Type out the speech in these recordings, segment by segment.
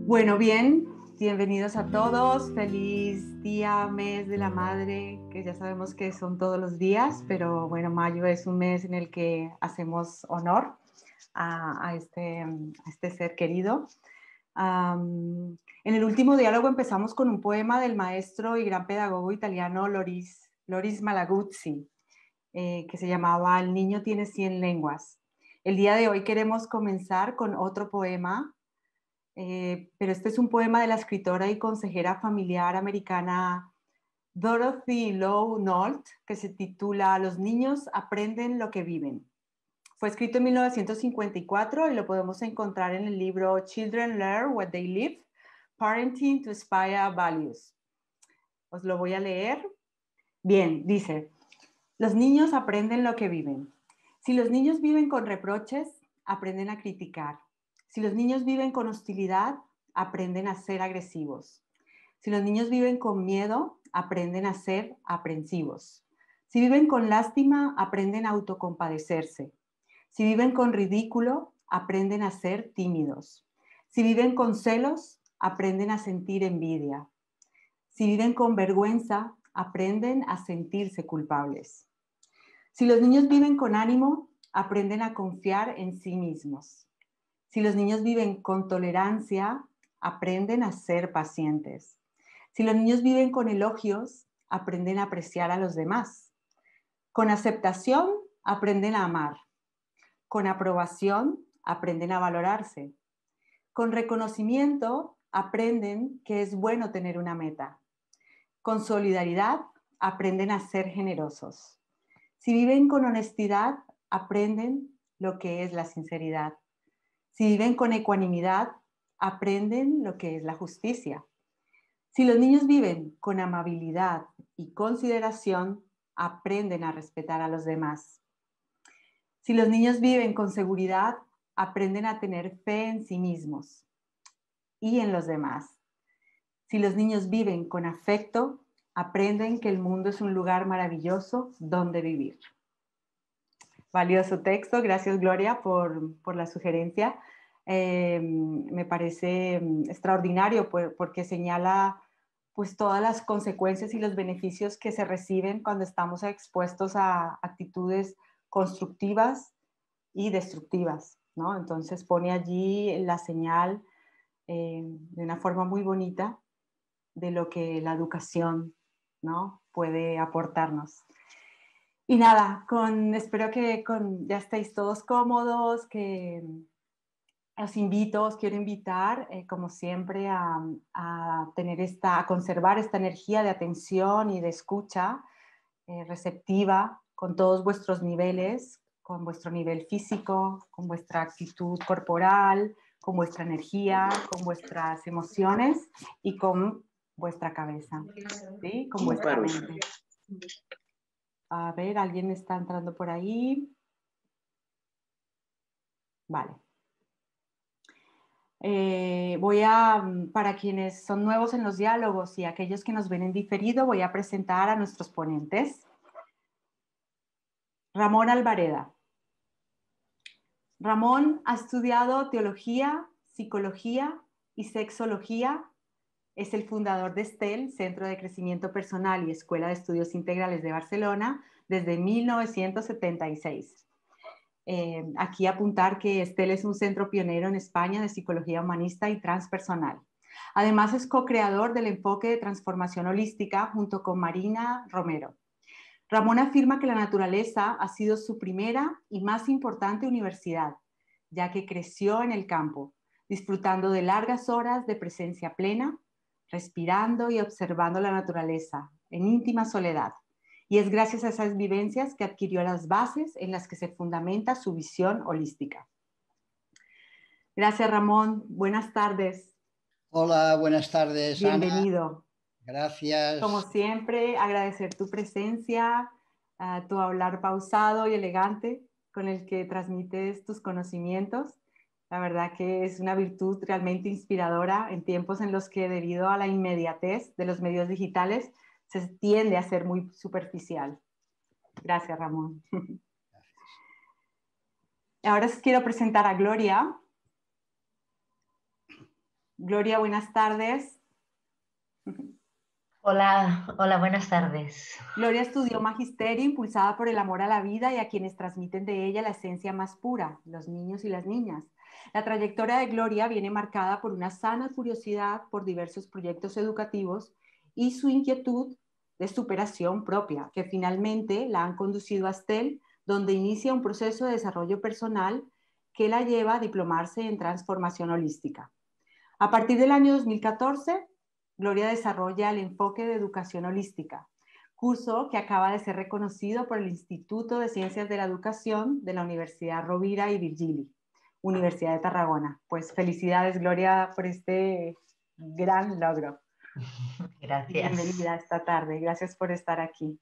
Bueno, bien, bienvenidos a todos. Feliz día, mes de la madre, que ya sabemos que son todos los días, pero bueno, mayo es un mes en el que hacemos honor a este ser querido. En el último diálogo empezamos con un poema del maestro y gran pedagogo italiano Loris Malaguzzi, que se llamaba El niño tiene 100 lenguas. El día de hoy queremos comenzar con otro poema, pero este es un poema de la escritora y consejera familiar americana Dorothy Low Nolt, que se titula Los niños aprenden lo que viven. Fue escrito en 1954 y lo podemos encontrar en el libro Children Learn What They Live, Parenting to Inspire Values. Os lo voy a leer. Bien, dice, los niños aprenden lo que viven. Si los niños viven con reproches, aprenden a criticar. Si los niños viven con hostilidad, aprenden a ser agresivos. Si los niños viven con miedo, aprenden a ser aprensivos. Si viven con lástima, aprenden a autocompadecerse. Si viven con ridículo, aprenden a ser tímidos. Si viven con celos, aprenden a sentir envidia. Si viven con vergüenza, aprenden a sentirse culpables. Si los niños viven con ánimo, aprenden a confiar en sí mismos. Si los niños viven con tolerancia, aprenden a ser pacientes. Si los niños viven con elogios, aprenden a apreciar a los demás. Con aceptación, aprenden a amar. Con aprobación, aprenden a valorarse. Con reconocimiento, aprenden que es bueno tener una meta. Con solidaridad, aprenden a ser generosos. Si viven con honestidad, aprenden lo que es la sinceridad. Si viven con ecuanimidad, aprenden lo que es la justicia. Si los niños viven con amabilidad y consideración, aprenden a respetar a los demás. Si los niños viven con seguridad, aprenden a tener fe en sí mismos y en los demás. Si los niños viven con afecto, aprenden que el mundo es un lugar maravilloso donde vivir. Valioso texto, gracias Gloria por la sugerencia. Me parece extraordinario porque señala pues todas las consecuencias y los beneficios que se reciben cuando estamos expuestos a actitudes constructivas y destructivas, ¿no? Entonces pone allí la señal de una forma muy bonita de lo que la educación, ¿no?, puede aportarnos. Y nada, espero que ya estéis todos cómodos, que os quiero invitar, como siempre, a conservar esta energía de atención y de escucha receptiva con todos vuestros niveles, con vuestro nivel físico, con vuestra actitud corporal, con vuestra energía, con vuestras emociones y con vuestra cabeza, ¿sí? Con vuestra mente. A ver, ¿alguien está entrando por ahí? Vale. Para quienes son nuevos en los diálogos y aquellos que nos ven en diferido, voy a presentar a nuestros ponentes. Ramón Albareda. Ramón ha estudiado teología, psicología y sexología. Es el fundador de STEL, Centro de Crecimiento Personal y Escuela de Estudios Integrales de Barcelona, desde 1976. Aquí apuntar que STEL es un centro pionero en España de psicología humanista y transpersonal. Además, es co-creador del enfoque de transformación holística junto con Marina Romero. Ramón afirma que la naturaleza ha sido su primera y más importante universidad, ya que creció en el campo, disfrutando de largas horas de presencia plena, respirando y observando la naturaleza en íntima soledad. Y es gracias a esas vivencias que adquirió las bases en las que se fundamenta su visión holística. Gracias, Ramón. Buenas tardes. Hola, buenas tardes, bienvenido. Ana. Gracias. Como siempre, agradecer tu presencia, tu hablar pausado y elegante con el que transmites tus conocimientos La verdad que es una virtud realmente inspiradora en tiempos en los que debido a la inmediatez de los medios digitales se tiende a ser muy superficial. Gracias, Ramón. Ahora os quiero presentar a Gloria. Gloria, buenas tardes. Hola, hola, buenas tardes. Gloria estudió magisterio impulsada por el amor a la vida y a quienes transmiten de ella la esencia más pura, los niños y las niñas. La trayectoria de Gloria viene marcada por una sana curiosidad por diversos proyectos educativos y su inquietud de superación propia, que finalmente la han conducido a Estel, donde inicia un proceso de desarrollo personal que la lleva a diplomarse en transformación holística. A partir del año 2014, Gloria desarrolla el enfoque de educación holística, curso que acaba de ser reconocido por el Instituto de Ciencias de la Educación de la Universidad Rovira y Virgili, Universidad de Tarragona. Pues felicidades, Gloria, por este gran logro. Gracias. Bienvenida esta tarde. Gracias por estar aquí.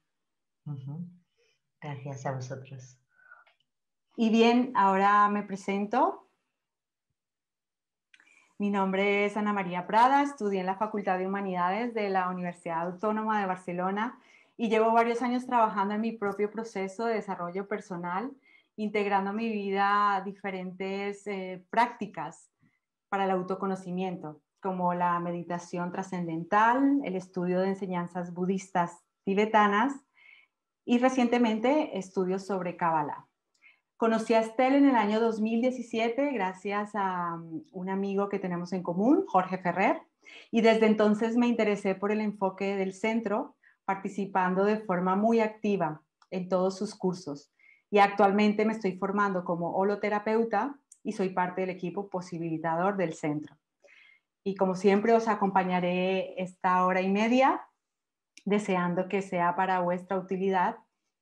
Gracias a vosotros. Y bien, ahora me presento. Mi nombre es Ana María Prada, estudié en la Facultad de Humanidades de la Universidad Autónoma de Barcelona y llevo varios años trabajando en mi propio proceso de desarrollo personal, integrando a mi vida diferentes prácticas para el autoconocimiento, como la meditación trascendental, el estudio de enseñanzas budistas tibetanas y recientemente estudios sobre Kabbalah. Conocí a Estel en el año 2017 gracias a un amigo que tenemos en común, Jorge Ferrer, y desde entonces me interesé por el enfoque del centro, participando de forma muy activa en todos sus cursos. Y actualmente me estoy formando como holoterapeuta y soy parte del equipo posibilitador del centro. Y como siempre os acompañaré esta hora y media, deseando que sea para vuestra utilidad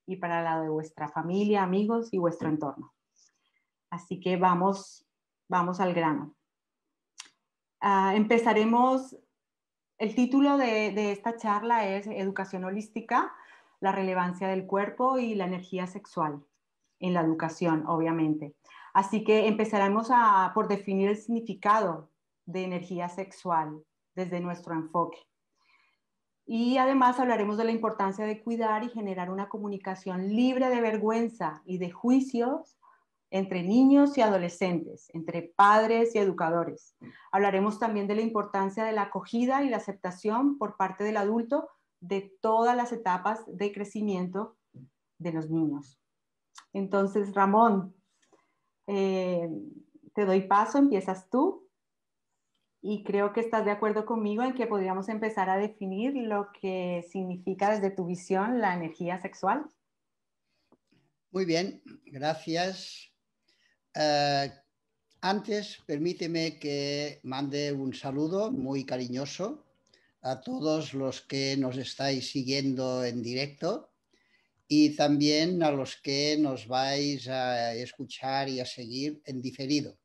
y para la de vuestra familia, amigos y vuestro entorno. Así que vamos al grano. Empezaremos, el título de esta charla es Educación holística, la relevancia del cuerpo y la energía sexual en la educación, obviamente. Así que empezaremos por definir el significado de energía sexual desde nuestro enfoque. Y además hablaremos de la importancia de cuidar y generar una comunicación libre de vergüenza y de juicios entre niños y adolescentes, entre padres y educadores. Hablaremos también de la importancia de la acogida y la aceptación por parte del adulto de todas las etapas de crecimiento de los niños. Entonces, Ramón, te doy paso, empiezas tú. Y creo que estás de acuerdo conmigo en que podríamos empezar a definir lo que significa desde tu visión la energía sexual. Muy bien, gracias. Antes, permíteme que mande un saludo muy cariñoso a todos los que nos estáis siguiendo en directo y también a los que nos vais a escuchar y a seguir en diferido.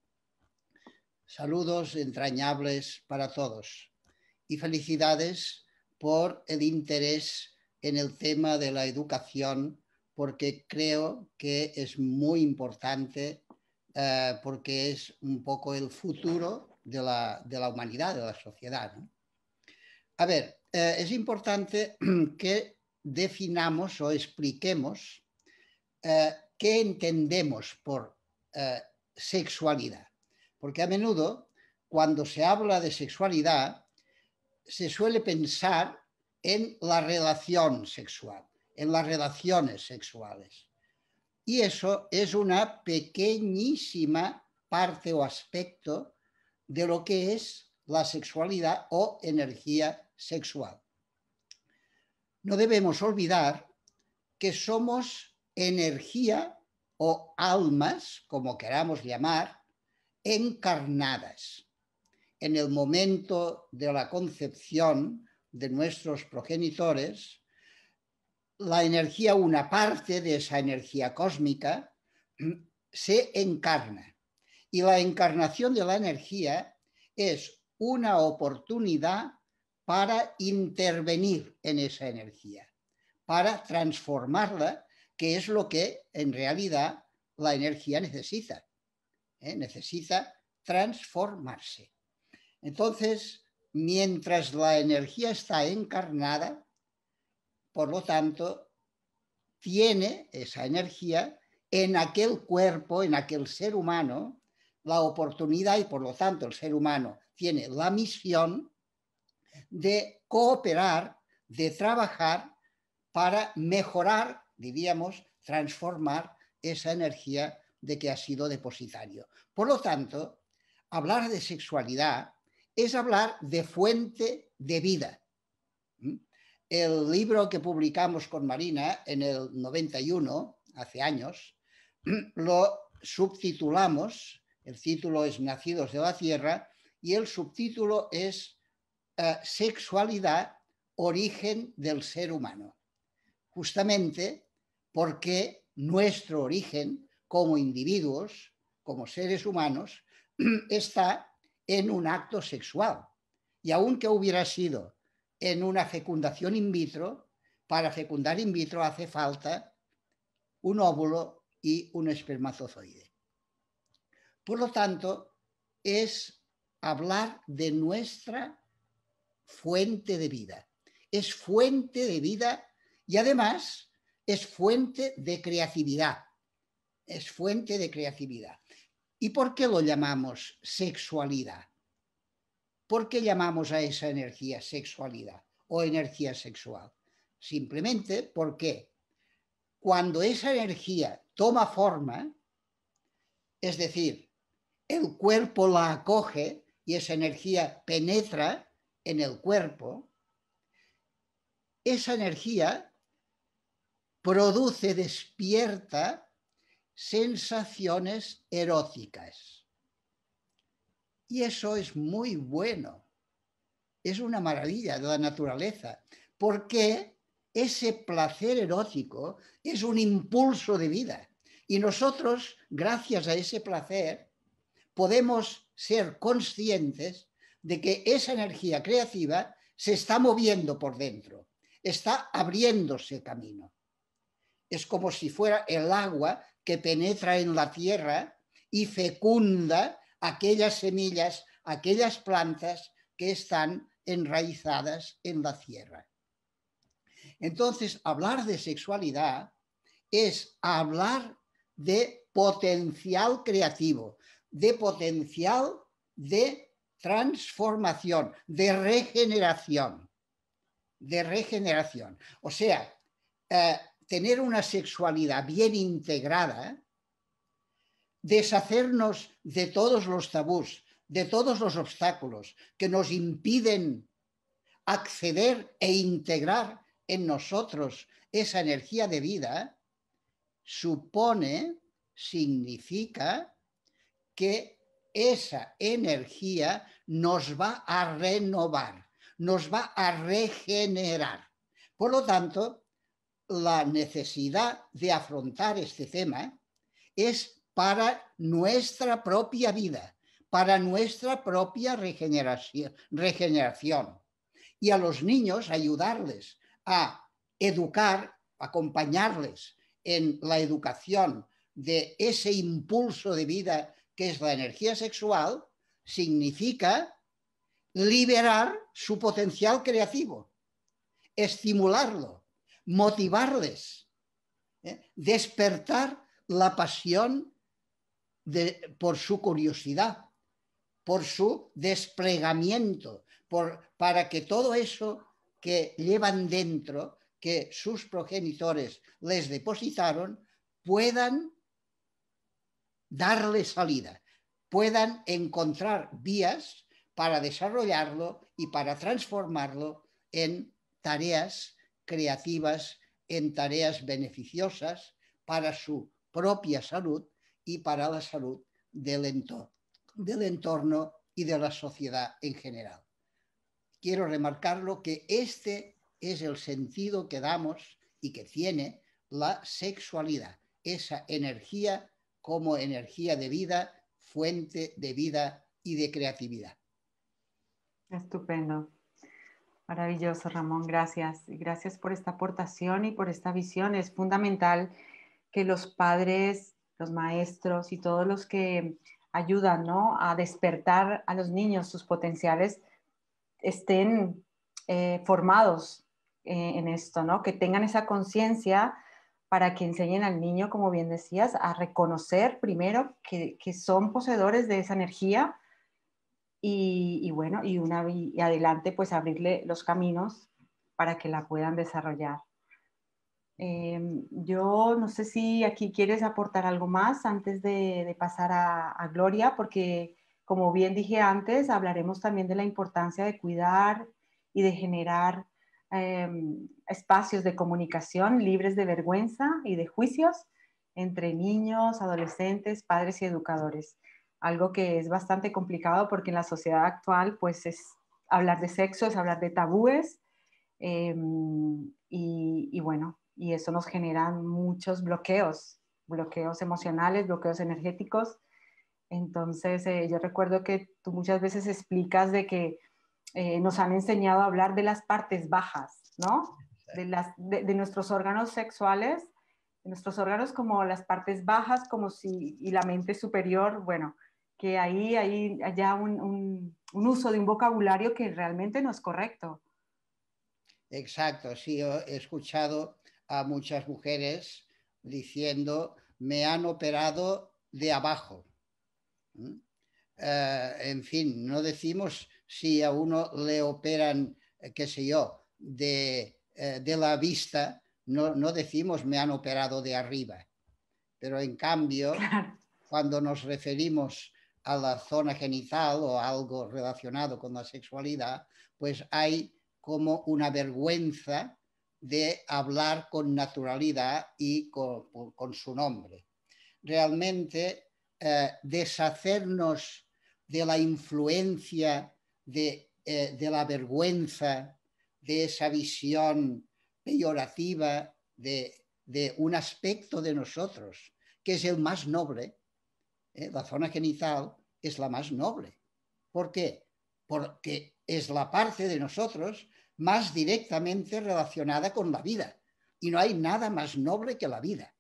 Saludos entrañables para todos y felicidades por el interés en el tema de la educación, porque creo que es muy importante, porque es un poco el futuro de la humanidad, de la sociedad, ¿no? A ver, es importante que definamos o expliquemos qué entendemos por sexualidad. Porque a menudo, cuando se habla de sexualidad, se suele pensar en la relación sexual, en las relaciones sexuales. Y eso es una pequeñísima parte o aspecto de lo que es la sexualidad o energía sexual. No debemos olvidar que somos energía o almas, como queramos llamar, encarnadas. En el momento de la concepción de nuestros progenitores, la energía, una parte de esa energía cósmica, se encarna. Y la encarnación de la energía es una oportunidad para intervenir en esa energía, para transformarla, que es lo que en realidad la energía necesita. Necesita transformarse. Entonces, mientras la energía está encarnada, por lo tanto, tiene esa energía en aquel cuerpo, en aquel ser humano, la oportunidad y por lo tanto el ser humano tiene la misión de cooperar, de trabajar para mejorar, diríamos, transformar esa energía de que ha sido depositario. Por lo tanto, hablar de sexualidad es hablar de fuente de vida. El libro que publicamos con Marina en el 91, hace años, lo subtitulamos, el título es Nacidos de la Tierra y el subtítulo es Sexualidad, origen del ser humano. Justamente porque nuestro origen como individuos, como seres humanos, está en un acto sexual. Y aunque hubiera sido en una fecundación in vitro, para fecundar in vitro hace falta un óvulo y un espermatozoide. Por lo tanto, es hablar de nuestra fuente de vida. Es fuente de vida y además es fuente de creatividad. Es fuente de creatividad. ¿Y por qué lo llamamos sexualidad? ¿Por qué llamamos a esa energía sexualidad o energía sexual? Simplemente porque cuando esa energía toma forma, es decir, el cuerpo la acoge y esa energía penetra en el cuerpo, esa energía produce, despierta sensaciones eróticas. Y eso es muy bueno. Es una maravilla de la naturaleza, porque ese placer erótico es un impulso de vida. Y nosotros, gracias a ese placer, podemos ser conscientes de que esa energía creativa se está moviendo por dentro, está abriéndose camino. Es como si fuera el agua que penetra en la tierra y fecunda aquellas semillas, aquellas plantas que están enraizadas en la tierra. Entonces, hablar de sexualidad es hablar de potencial creativo, de potencial de transformación, de regeneración. O sea, tener una sexualidad bien integrada, deshacernos de todos los tabús, de todos los obstáculos que nos impiden acceder e integrar en nosotros esa energía de vida, significa que esa energía nos va a renovar, nos va a regenerar. Por lo tanto, la necesidad de afrontar este tema es para nuestra propia vida, para nuestra propia regeneración. Y a los niños ayudarles a educar, acompañarles en la educación de ese impulso de vida que es la energía sexual, significa liberar su potencial creativo, estimularlo, motivarles, despertar la pasión por su curiosidad, por su desplegamiento, para que todo eso que llevan dentro, que sus progenitores les depositaron, puedan darle salida, puedan encontrar vías para desarrollarlo y para transformarlo en tareas creativas, en tareas beneficiosas para su propia salud y para la salud del entorno y de la sociedad en general. Quiero remarcarlo que este es el sentido que damos y que tiene la sexualidad, esa energía como energía de vida, fuente de vida y de creatividad. Estupendo. Maravilloso, Ramón. Gracias. Y gracias por esta aportación y por esta visión. Es fundamental que los padres, los maestros y todos los que ayudan, ¿no?, a despertar a los niños, sus potenciales estén formados en esto, ¿no? Que tengan esa conciencia para que enseñen al niño, como bien decías, a reconocer primero que son poseedores de esa energía y bueno, y adelante pues abrirle los caminos para que la puedan desarrollar. Yo no sé si aquí quieres aportar algo más antes de pasar a Gloria, porque como bien dije antes, hablaremos también de la importancia de cuidar y de generar espacios de comunicación libres de vergüenza y de juicios entre niños, adolescentes, padres y educadores. Algo que es bastante complicado porque en la sociedad actual, pues es hablar de sexo, es hablar de tabúes, y bueno, y eso nos genera muchos bloqueos, bloqueos emocionales, bloqueos energéticos. Entonces, yo recuerdo que tú muchas veces explicas de que nos han enseñado a hablar de las partes bajas, ¿no? De nuestros órganos sexuales, de nuestros órganos como las partes bajas, como si, y la mente superior, bueno, que ahí hay ya un uso de un vocabulario que realmente no es correcto. Exacto, sí, he escuchado a muchas mujeres diciendo, me han operado de abajo. En fin, no decimos si a uno le operan, qué sé yo, de la vista, no decimos me han operado de arriba. Pero en cambio, Claro. cuando nos referimos a la zona genital o algo relacionado con la sexualidad, pues hay como una vergüenza de hablar con naturalidad y con su nombre. Realmente deshacernos de la influencia de la vergüenza, de esa visión peyorativa de un aspecto de nosotros, que es el más noble. La zona genital es la más noble. ¿Por qué? Porque es la parte de nosotros más directamente relacionada con la vida. Y no hay nada más noble que la vida.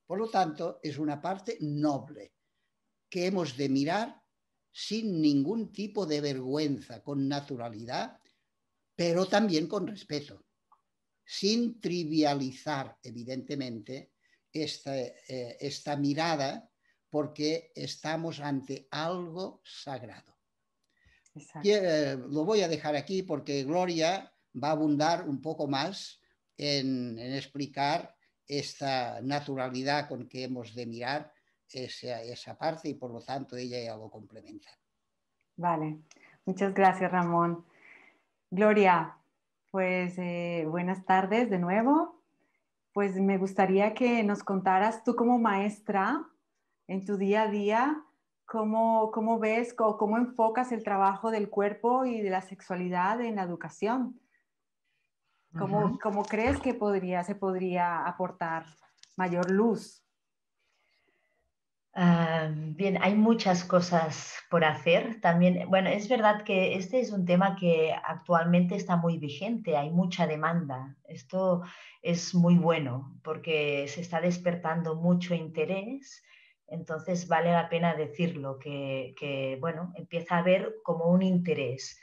Por lo tanto, es una parte noble que hemos de mirar sin ningún tipo de vergüenza, con naturalidad, pero también con respeto, sin trivializar, evidentemente, esta mirada, porque estamos ante algo sagrado. Lo voy a dejar aquí porque Gloria va a abundar un poco más en explicar esta naturalidad con que hemos de mirar esa parte y por lo tanto ella ya lo complementa. Vale, muchas gracias, Ramón. Gloria, pues buenas tardes de nuevo. Pues me gustaría que nos contaras tú como maestra en tu día a día, cómo ves o cómo enfocas el trabajo del cuerpo y de la sexualidad en la educación. ¿Cómo crees que se podría aportar mayor luz? Bien, hay muchas cosas por hacer. También, bueno, es verdad que este es un tema que actualmente está muy vigente, hay mucha demanda. Esto es muy bueno porque se está despertando mucho interés, entonces vale la pena decirlo, bueno, empieza a haber como un interés.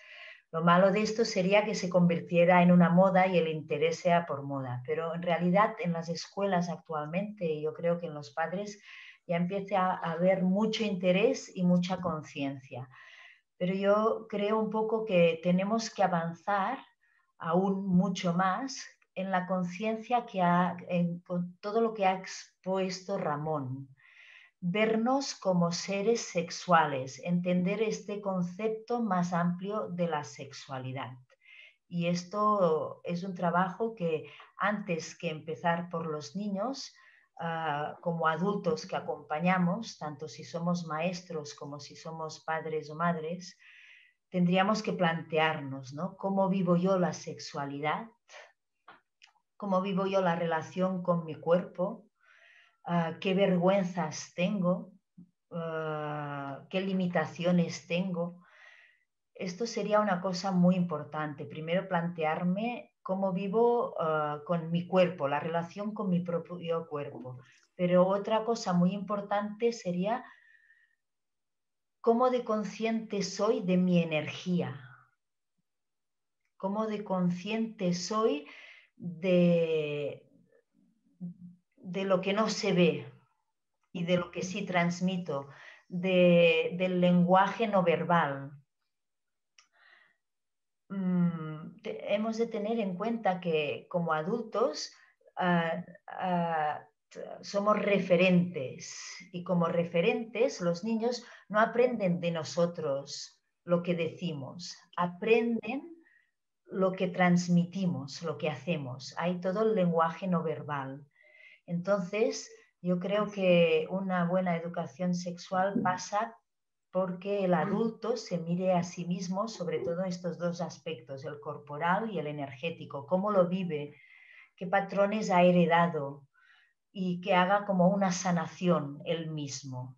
Lo malo de esto sería que se convirtiera en una moda y el interés sea por moda, pero en realidad en las escuelas actualmente, yo creo que en los padres ya empieza a haber mucho interés y mucha conciencia. Pero yo creo un poco que tenemos que avanzar aún mucho más en la conciencia con todo lo que ha expuesto Ramón. Vernos como seres sexuales, entender este concepto más amplio de la sexualidad. Y esto es un trabajo que antes que empezar por los niños, como adultos que acompañamos, tanto si somos maestros como si somos padres o madres, tendríamos que plantearnos, ¿no? ¿Cómo vivo yo la sexualidad? ¿Cómo vivo yo la relación con mi cuerpo? ¿Qué vergüenzas tengo? ¿Qué limitaciones tengo? Esto sería una cosa muy importante. Primero plantearme cómo vivo con mi cuerpo, la relación con mi propio cuerpo. Pero otra cosa muy importante sería cómo de consciente soy de mi energía, cómo de consciente soy de lo que no se ve y de lo que sí transmito, del lenguaje no verbal. Hemos de tener en cuenta que como adultos somos referentes, y como referentes los niños no aprenden de nosotros lo que decimos, aprenden lo que transmitimos, lo que hacemos. Hay todo el lenguaje no verbal. Entonces, yo creo que una buena educación sexual pasa porque el adulto se mire a sí mismo, sobre todo estos dos aspectos, el corporal y el energético, cómo lo vive, qué patrones ha heredado, y que haga como una sanación él mismo.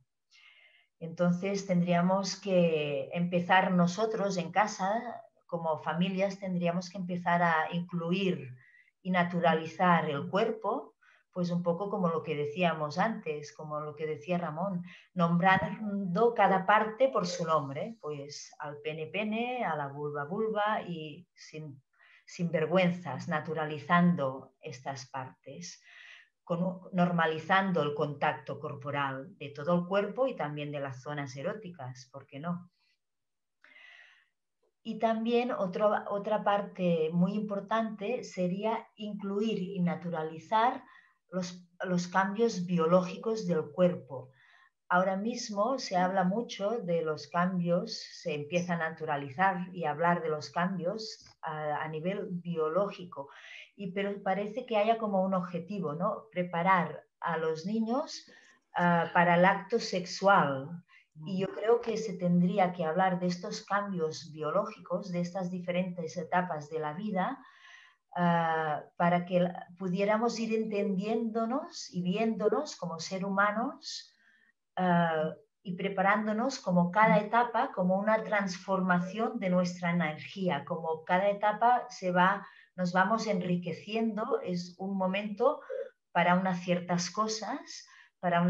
Entonces tendríamos que empezar nosotros en casa, como familias, tendríamos que empezar a incluir y naturalizar el cuerpo, pues un poco como lo que decíamos antes, como lo que decía Ramón, nombrando cada parte por su nombre, pues al pene pene, a la vulva vulva, y sin vergüenzas, naturalizando estas partes, normalizando el contacto corporal de todo el cuerpo y también de las zonas eróticas, ¿por qué no? Y también otra parte muy importante sería incluir y naturalizar los cambios biológicos del cuerpo. Ahora mismo se habla mucho de los cambios, se empieza a naturalizar y a hablar de los cambios a nivel biológico, pero parece que haya como un objetivo, ¿no? Preparar a los niños para el acto sexual. Y yo creo que se tendría que hablar de estos cambios biológicos, de estas diferentes etapas de la vida, para que pudiéramos ir entendiéndonos y viéndonos como seres humanos, y preparándonos como cada etapa, como una transformación de nuestra energía, como cada etapa nos vamos enriqueciendo, es un momento para unas ciertas cosas, para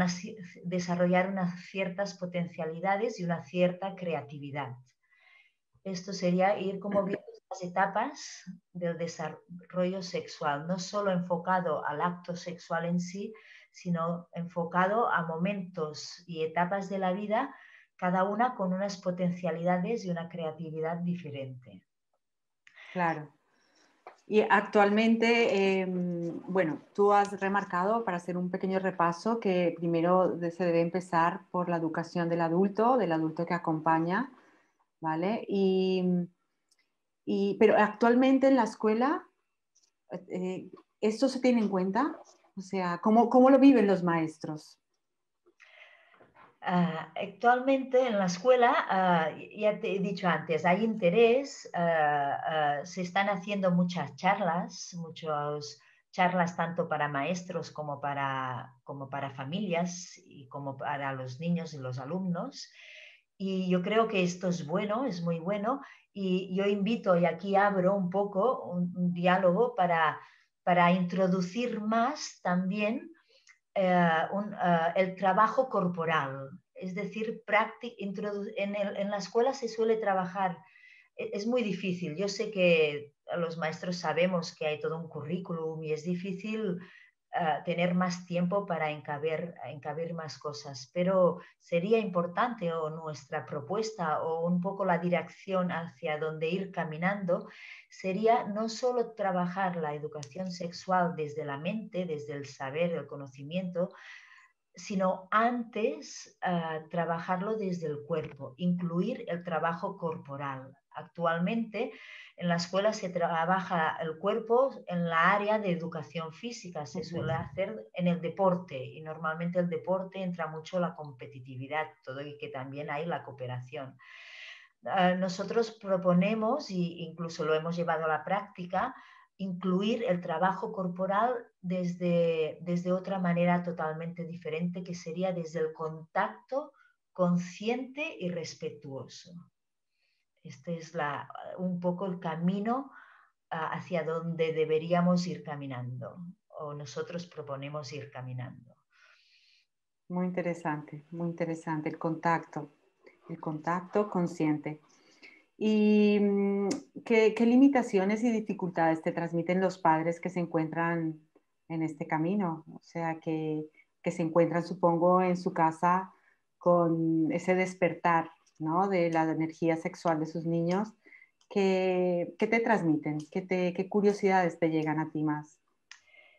desarrollar unas ciertas potencialidades y una cierta creatividad. Esto sería ir como viendo las etapas del desarrollo sexual, no solo enfocado al acto sexual en sí, sino enfocado a momentos y etapas de la vida, cada una con unas potencialidades y una creatividad diferente. Claro. Y actualmente, bueno, tú has remarcado, para hacer un pequeño repaso, que primero se debe empezar por la educación del adulto que acompaña, ¿vale? Pero actualmente en la escuela, ¿esto se tiene en cuenta? O sea, ¿cómo lo viven los maestros? Actualmente en la escuela, ya te he dicho antes, hay interés, se están haciendo muchas charlas tanto para maestros como para familias y como para los niños y los alumnos. Y yo creo que esto es bueno, es muy bueno. Y yo invito, y aquí abro un poco un diálogo para introducir más también el trabajo corporal. Es decir, en la escuela se suele trabajar, es muy difícil. Yo sé que los maestros sabemos que hay todo un currículum y es difícil tener más tiempo para encaber más cosas, pero sería importante, o nuestra propuesta o un poco la dirección hacia donde ir caminando, sería no solo trabajar la educación sexual desde la mente, desde el saber, el conocimiento, sino antes trabajarlo desde el cuerpo, incluir el trabajo corporal. Actualmente en la escuela se trabaja el cuerpo en la área de educación física, se suele hacer en el deporte, y normalmente el deporte entra mucho la competitividad, todo, y que también hay la cooperación. Nosotros proponemos, e incluso lo hemos llevado a la práctica, incluir el trabajo corporal desde otra manera totalmente diferente, que sería desde el contacto consciente y respetuoso. Este es un poco el camino hacia donde deberíamos ir caminando, o nosotros proponemos ir caminando. Muy interesante el contacto. el contacto consciente. ¿Y qué limitaciones y dificultades te transmiten los padres que se encuentran en este camino? O sea, que se encuentran, supongo, en su casa con ese despertar, ¿no? De la energía sexual de sus niños. ¿Qué te transmiten? ¿Qué curiosidades te llegan a ti más?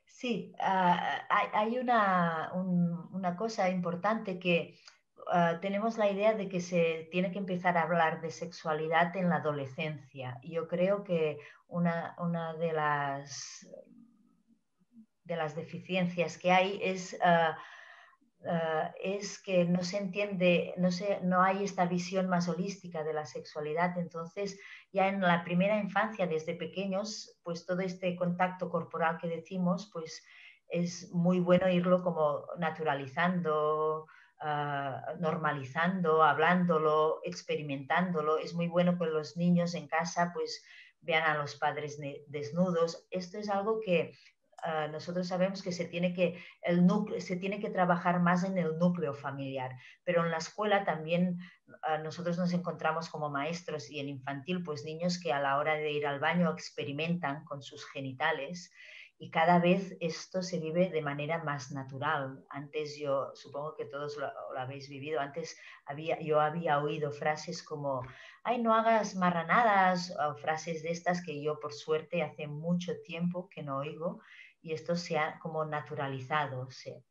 Sí, hay una cosa importante que tenemos la idea de que se tiene que empezar a hablar de sexualidad en la adolescencia. Yo creo que una de las deficiencias que hay es que no se entiende, no hay esta visión más holística de la sexualidad. Entonces, ya en la primera infancia, desde pequeños, pues todo este contacto corporal que decimos, pues es muy bueno irlo como naturalizando, normalizando, hablándolo, experimentándolo. Es muy bueno que los niños en casa pues vean a los padres desnudos. Esto es algo que nosotros sabemos que se tiene que trabajar más en el núcleo familiar, pero en la escuela también nosotros nos encontramos como maestros y en infantil, pues niños que a la hora de ir al baño experimentan con sus genitales y cada vez esto se vive de manera más natural. Antes yo supongo que todos lo habéis vivido, antes yo había oído frases como ay, no hagas marranadas, o frases de estas que yo por suerte hace mucho tiempo que no oigo y esto se ha como naturalizado, se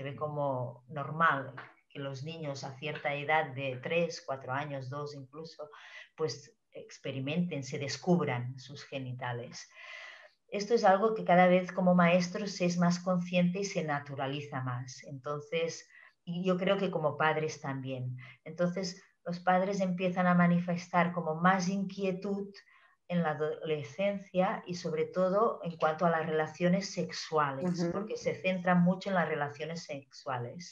ve como normal que los niños a cierta edad de 3, 4 años, 2 incluso, pues experimenten, se descubran sus genitales. Esto es algo que cada vez como maestros se es más consciente y se naturaliza más. Entonces, y yo creo que como padres también. Entonces, los padres empiezan a manifestar como más inquietud en la adolescencia y sobre todo en cuanto a las relaciones sexuales, porque se centran mucho en las relaciones sexuales.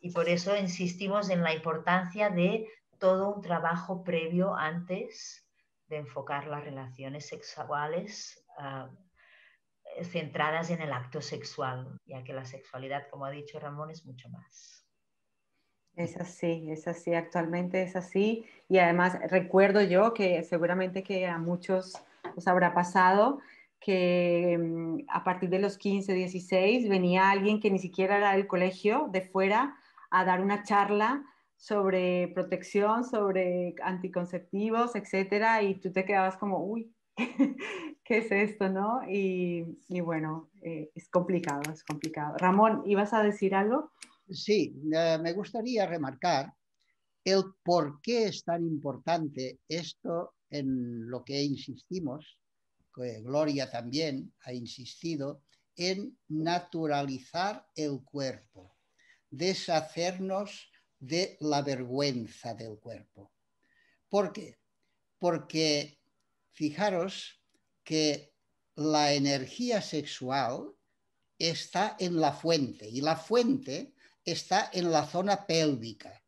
Y por eso insistimos en la importancia de todo un trabajo previo antes de enfocar las relaciones sexuales centradas en el acto sexual, ya que la sexualidad, como ha dicho Ramón, es mucho más. Es así, actualmente es así. Y además recuerdo yo que seguramente que a muchos os habrá pasado que a partir de los 15, 16 venía alguien que ni siquiera era del colegio, de fuera, a dar una charla sobre protección, sobre anticonceptivos, etcétera, y tú te quedabas como, uy, ¿qué es esto, no? Y bueno, es complicado, es complicado. Ramón, ¿ibas a decir algo? Sí, me gustaría remarcar el por qué es tan importante esto en lo que insistimos, que Gloria también ha insistido, en naturalizar el cuerpo, deshacernos de la vergüenza del cuerpo. ¿Por qué? Porque fijaros que la energía sexual está en la fuente y la fuente está en la zona pélvica.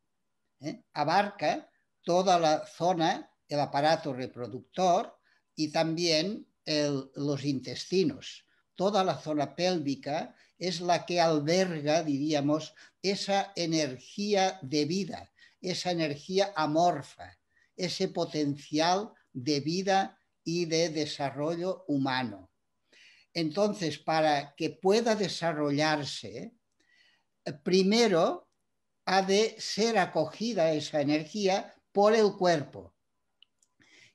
Abarca toda la zona, el aparato reproductor y también los intestinos. Toda la zona pélvica es la que alberga, diríamos, esa energía de vida, esa energía amorfa, ese potencial de vida y de desarrollo humano. Entonces, para que pueda desarrollarse, primero ha de ser acogida esa energía por el cuerpo.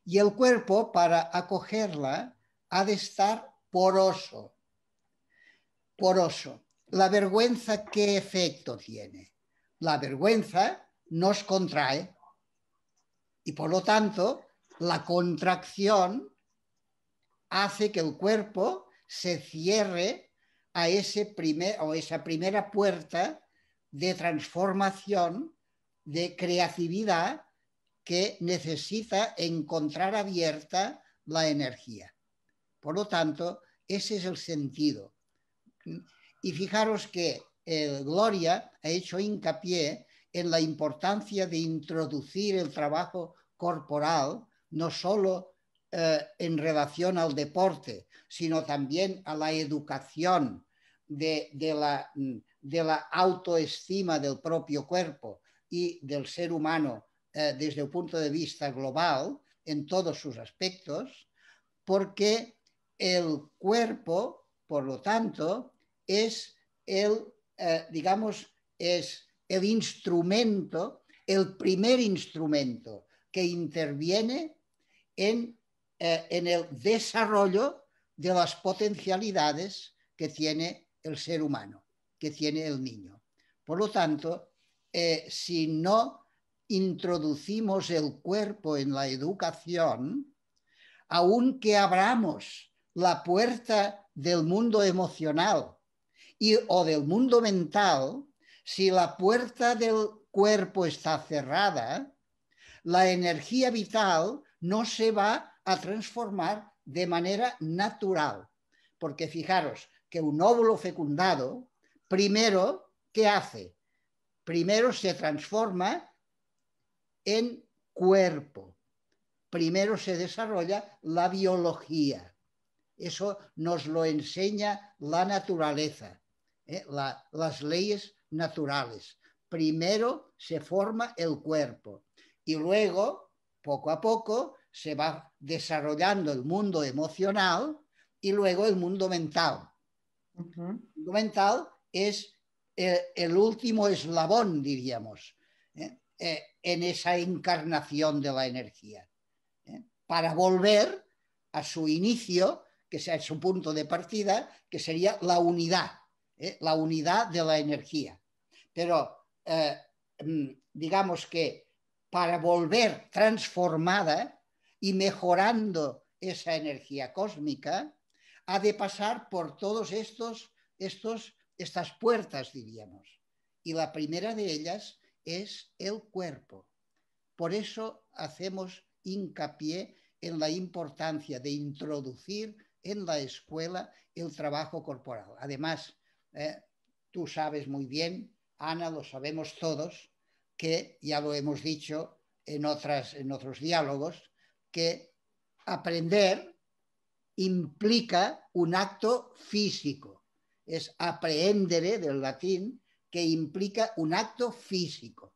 Y el cuerpo, para acogerla, ha de estar poroso. Poroso. ¿La vergüenza qué efecto tiene? La vergüenza nos contrae y por lo tanto la contracción hace que el cuerpo se cierre a esa primera puerta de transformación, de creatividad que necesita encontrar abierta la energía. Por lo tanto, ese es el sentido. Y fijaros que Gloria ha hecho hincapié en la importancia de introducir el trabajo corporal, no solo en relación al deporte, sino también a la educación de la autoestima del propio cuerpo, y del ser humano desde el punto de vista global, en todos sus aspectos, porque el cuerpo, por lo tanto, es digamos, es el instrumento, el primer instrumento que interviene en el desarrollo de las potencialidades que tiene el ser humano, que tiene el niño. Por lo tanto, si no introducimos el cuerpo en la educación, aunque abramos la puerta del mundo emocional o del mundo mental, si la puerta del cuerpo está cerrada, la energía vital no se va a transformar de manera natural. Porque fijaros que un óvulo fecundado, primero, ¿qué hace? Primero se transforma en cuerpo. Primero se desarrolla la biología. Eso nos lo enseña la naturaleza, las leyes naturales. Primero se forma el cuerpo y luego, poco a poco, se va desarrollando el mundo emocional y luego el mundo mental. El mundo mental es el último eslabón, diríamos, en esa encarnación de la energía, para volver a su inicio, que sea su punto de partida, que sería la unidad de la energía. Pero digamos que para volver transformada y mejorando esa energía cósmica, ha de pasar por todos estas puertas, diríamos. Y la primera de ellas es el cuerpo. Por eso hacemos hincapié en la importancia de introducir en la escuela el trabajo corporal. Además, tú sabes muy bien, Ana, lo sabemos todos, que ya lo hemos dicho en otros diálogos, que aprender implica un acto físico. Es apprehendere, del latín, que implica un acto físico.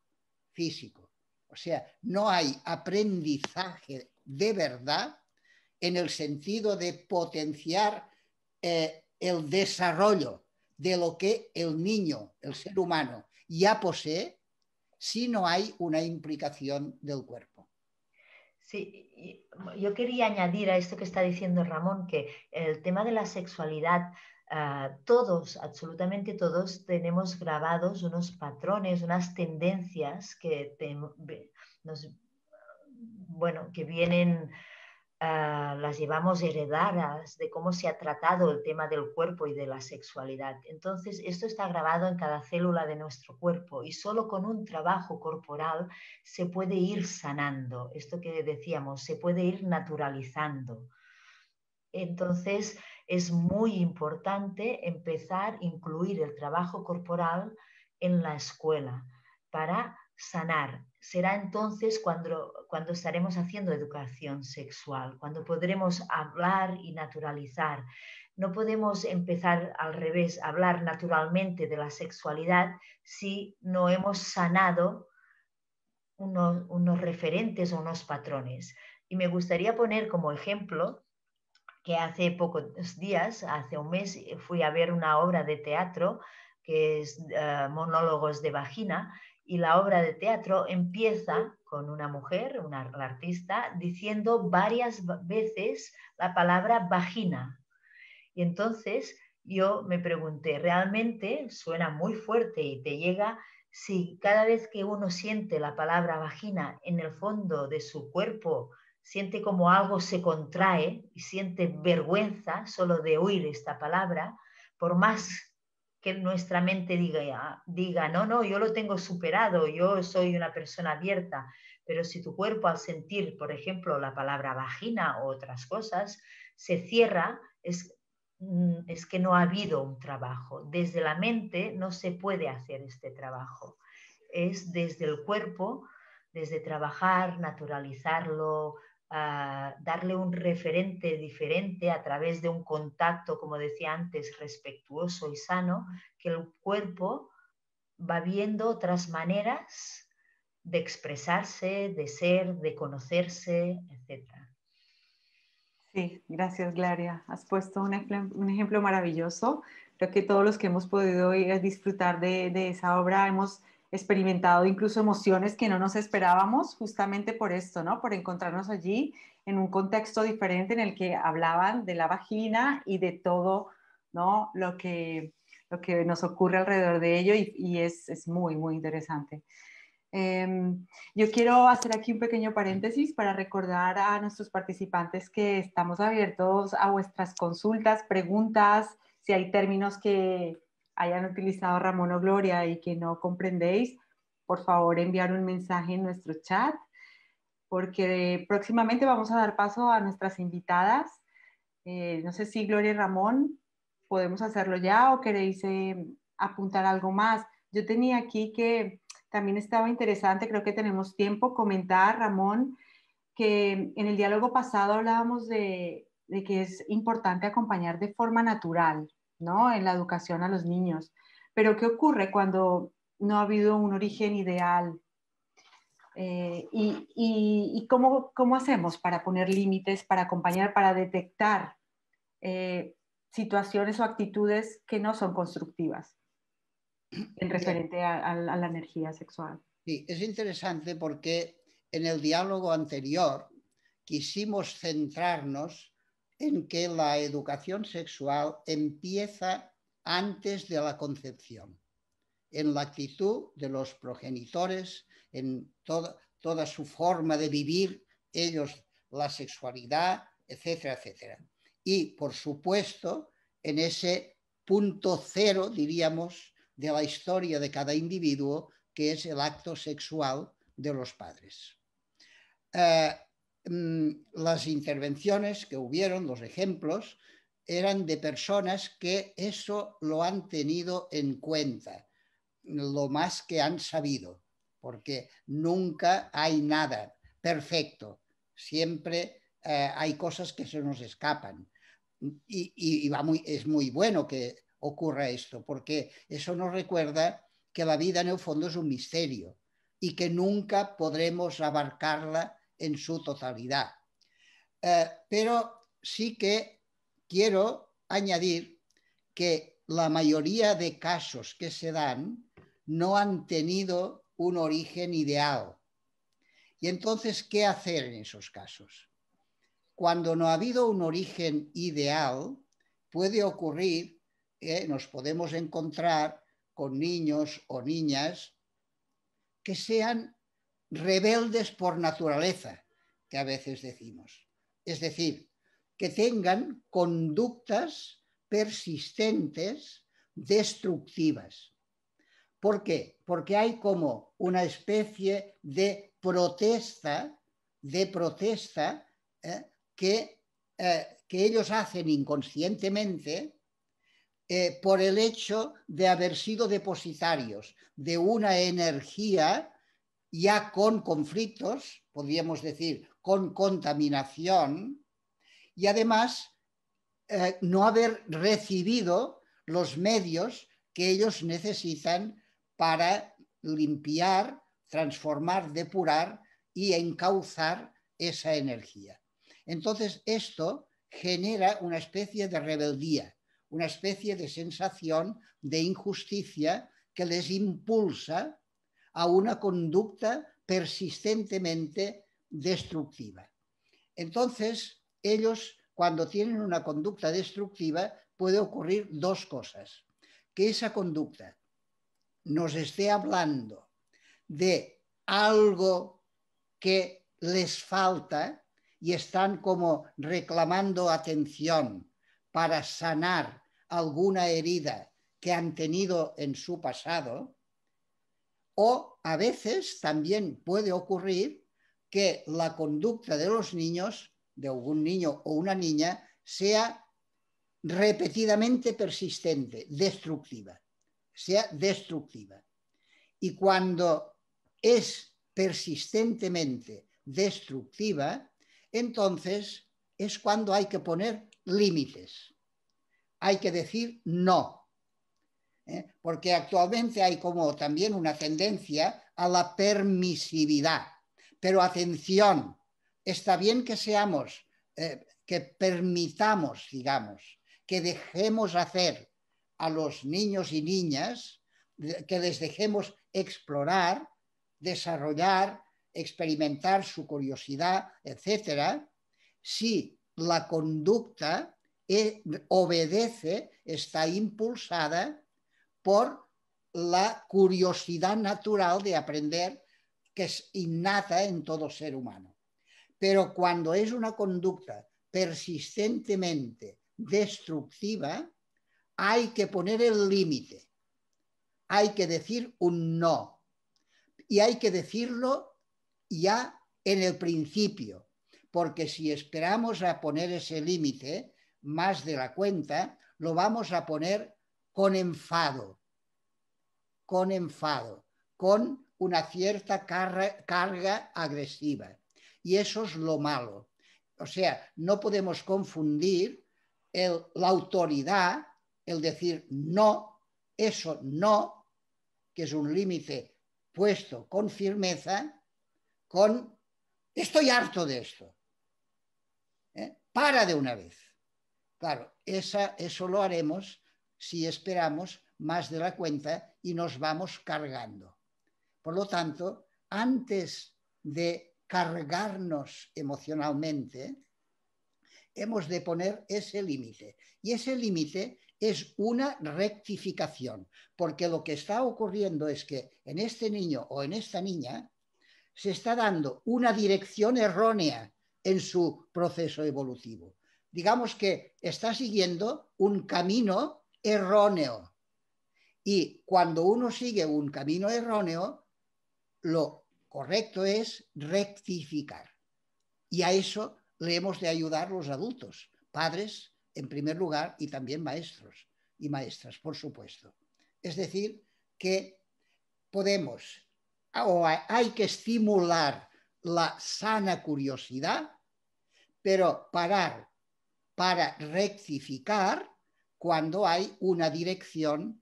O sea, no hay aprendizaje de verdad en el sentido de potenciar el desarrollo de lo que el niño, el ser humano, ya posee, si no hay una implicación del cuerpo. Sí, yo quería añadir a esto que está diciendo Ramón, que el tema de la sexualidad, todos, absolutamente todos, tenemos grabados unos patrones, unas tendencias que que vienen, las llevamos heredadas de cómo se ha tratado el tema del cuerpo y de la sexualidad. Entonces, esto está grabado en cada célula de nuestro cuerpo y solo con un trabajo corporal se puede ir sanando. Esto que decíamos, se puede ir naturalizando. Entonces, es muy importante empezar a incluir el trabajo corporal en la escuela para sanar. Será entonces cuando estaremos haciendo educación sexual, cuando podremos hablar y naturalizar. No podemos empezar al revés, hablar naturalmente de la sexualidad si no hemos sanado unos referentes o unos patrones. Y me gustaría poner como ejemplo que hace pocos días, hace un mes, fui a ver una obra de teatro que es Monólogos de Vagina, y la obra de teatro empieza con una mujer, la artista, diciendo varias veces la palabra vagina. Y entonces yo me pregunté, ¿realmente suena muy fuerte y te llega si cada vez que uno siente la palabra vagina en el fondo de su cuerpo, siente como algo se contrae y siente vergüenza solo de oír esta palabra, por más que nuestra mente diga, no, yo lo tengo superado, yo soy una persona abierta, pero si tu cuerpo al sentir, por ejemplo, la palabra vagina o otras cosas, se cierra, es que no ha habido un trabajo. Desde la mente no se puede hacer este trabajo. Es desde el cuerpo, desde trabajar, naturalizarlo, darle un referente diferente a través de un contacto, como decía antes, respetuoso y sano, que el cuerpo va viendo otras maneras de expresarse, de ser, de conocerse, etc. Sí, gracias, Glaria. Has puesto un ejemplo maravilloso. Creo que todos los que hemos podido ir a disfrutar de esa obra hemos experimentado incluso emociones que no nos esperábamos, justamente por esto, ¿no? Por encontrarnos allí en un contexto diferente en el que hablaban de la vagina y de todo, ¿no? Lo que nos ocurre alrededor de ello y es muy, muy interesante. Yo quiero hacer aquí un pequeño paréntesis para recordar a nuestros participantes que estamos abiertos a vuestras consultas, preguntas, si hay términos que hayan utilizado Ramón o Gloria y que no comprendéis, por favor enviar un mensaje en nuestro chat, porque próximamente vamos a dar paso a nuestras invitadas. No sé si Gloria y Ramón podemos hacerlo ya o queréis apuntar algo más. Yo tenía aquí que también estaba interesante, creo que tenemos tiempo, comentar, Ramón, que en el diálogo pasado hablábamos de que es importante acompañar de forma natural, ¿no? En la educación a los niños. Pero ¿qué ocurre cuando no ha habido un origen ideal? Y cómo hacemos para poner límites, para acompañar, para detectar situaciones o actitudes que no son constructivas en Bien, referente a la energía sexual? sí, es interesante porque en el diálogo anterior quisimos centrarnos en que la educación sexual empieza antes de la concepción, en la actitud de los progenitores, en toda su forma de vivir ellos la sexualidad, etcétera, etcétera. Y, por supuesto, en ese punto cero, diríamos, de la historia de cada individuo, que es el acto sexual de los padres. Las intervenciones que hubieron, los ejemplos, eran de personas que eso lo han tenido en cuenta, lo más que han sabido, porque nunca hay nada perfecto, siempre hay cosas que se nos escapan. Es muy bueno que ocurra esto, porque eso nos recuerda que la vida en el fondo es un misterio y que nunca podremos abarcarla en su totalidad. Pero sí que quiero añadir que la mayoría de casos que se dan no han tenido un origen ideal. Y entonces, ¿qué hacer en esos casos? Cuando no ha habido un origen ideal, puede ocurrir que nos podemos encontrar con niños o niñas que sean rebeldes por naturaleza, que a veces decimos. Es decir, que tengan conductas persistentes, destructivas. ¿Por qué? Porque hay como una especie de protesta que ellos hacen inconscientemente por el hecho de haber sido depositarios de una energía ya con conflictos, podríamos decir, con contaminación, y además no haber recibido los medios que ellos necesitan para limpiar, transformar, depurar y encauzar esa energía. Entonces, esto genera una especie de rebeldía, una especie de sensación de injusticia que les impulsa a una conducta persistentemente destructiva. Entonces, ellos, cuando tienen una conducta destructiva, puede ocurrir dos cosas. Que esa conducta nos esté hablando de algo que les falta y están como reclamando atención para sanar alguna herida que han tenido en su pasado, o a veces también puede ocurrir que la conducta de los niños, de algún niño o una niña, sea repetidamente persistente, destructiva, sea destructiva. Y cuando es persistentemente destructiva, entonces es cuando hay que poner límites. Hay que decir no. Porque actualmente hay como también una tendencia a la permisividad. Pero atención, está bien que seamos, que permitamos, digamos, que dejemos hacer a los niños y niñas, que les dejemos explorar, desarrollar, experimentar su curiosidad, etcétera, si la conducta obedece, está impulsada por la curiosidad natural de aprender, que es innata en todo ser humano. Pero cuando es una conducta persistentemente destructiva, hay que poner el límite, hay que decir un no, y hay que decirlo ya en el principio, porque si esperamos a poner ese límite más de la cuenta, lo vamos a poner con enfado, con una cierta carga agresiva. Y eso es lo malo. O sea, no podemos confundir la autoridad, el decir no, eso no, que es un límite puesto con firmeza, con estoy harto de esto. Para de una vez. Claro, eso lo haremos si esperamos más de la cuenta y nos vamos cargando. Por lo tanto, antes de cargarnos emocionalmente, hemos de poner ese límite. Y ese límite es una rectificación, porque lo que está ocurriendo es que en este niño o en esta niña se está dando una dirección errónea en su proceso evolutivo. Digamos que está siguiendo un camino erróneo. Y cuando uno sigue un camino erróneo, lo correcto es rectificar. Y a eso le hemos de ayudar los adultos, padres en primer lugar y también maestros y maestras, por supuesto. Es decir, que podemos o hay que estimular la sana curiosidad, pero parar para rectificar cuando hay una dirección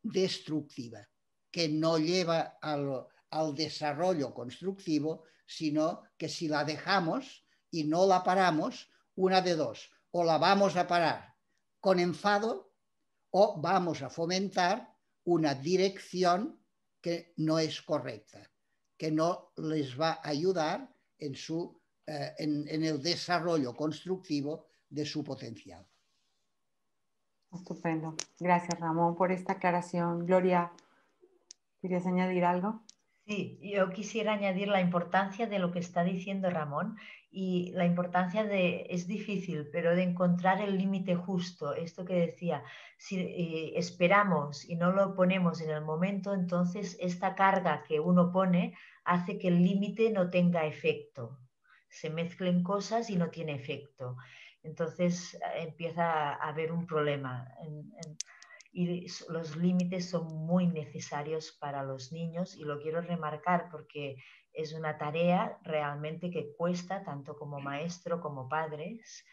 destructiva que no lleva al desarrollo constructivo, sino que si la dejamos y no la paramos, una de dos, o la vamos a parar con enfado o vamos a fomentar una dirección que no es correcta, que no les va a ayudar en el desarrollo constructivo de su potencial. Estupendo. Gracias, Ramón, por esta aclaración. Gloria, ¿querías añadir algo? Sí, yo quisiera añadir la importancia de lo que está diciendo Ramón y la importancia es difícil, pero de encontrar el límite justo. Esto que decía, si esperamos y no lo ponemos en el momento, entonces esta carga que uno pone hace que el límite no tenga efecto. Se mezclen cosas y no tiene efecto. Entonces empieza a haber un problema. Y los límites son muy necesarios para los niños y lo quiero remarcar porque es una tarea realmente que cuesta tanto como maestro como padres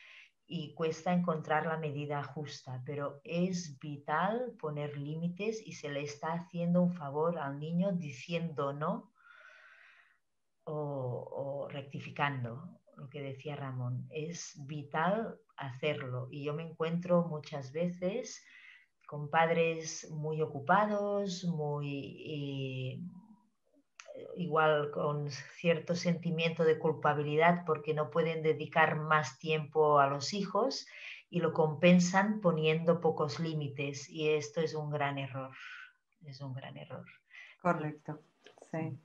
y cuesta encontrar la medida justa, pero es vital poner límites y se le está haciendo un favor al niño diciendo no o rectificando lo que decía Ramón. Es vital hacerlo y yo me encuentro muchas veces con padres muy ocupados, igual con cierto sentimiento de culpabilidad porque no pueden dedicar más tiempo a los hijos y lo compensan poniendo pocos límites y esto es un gran error. Es un gran error. Correcto, sí.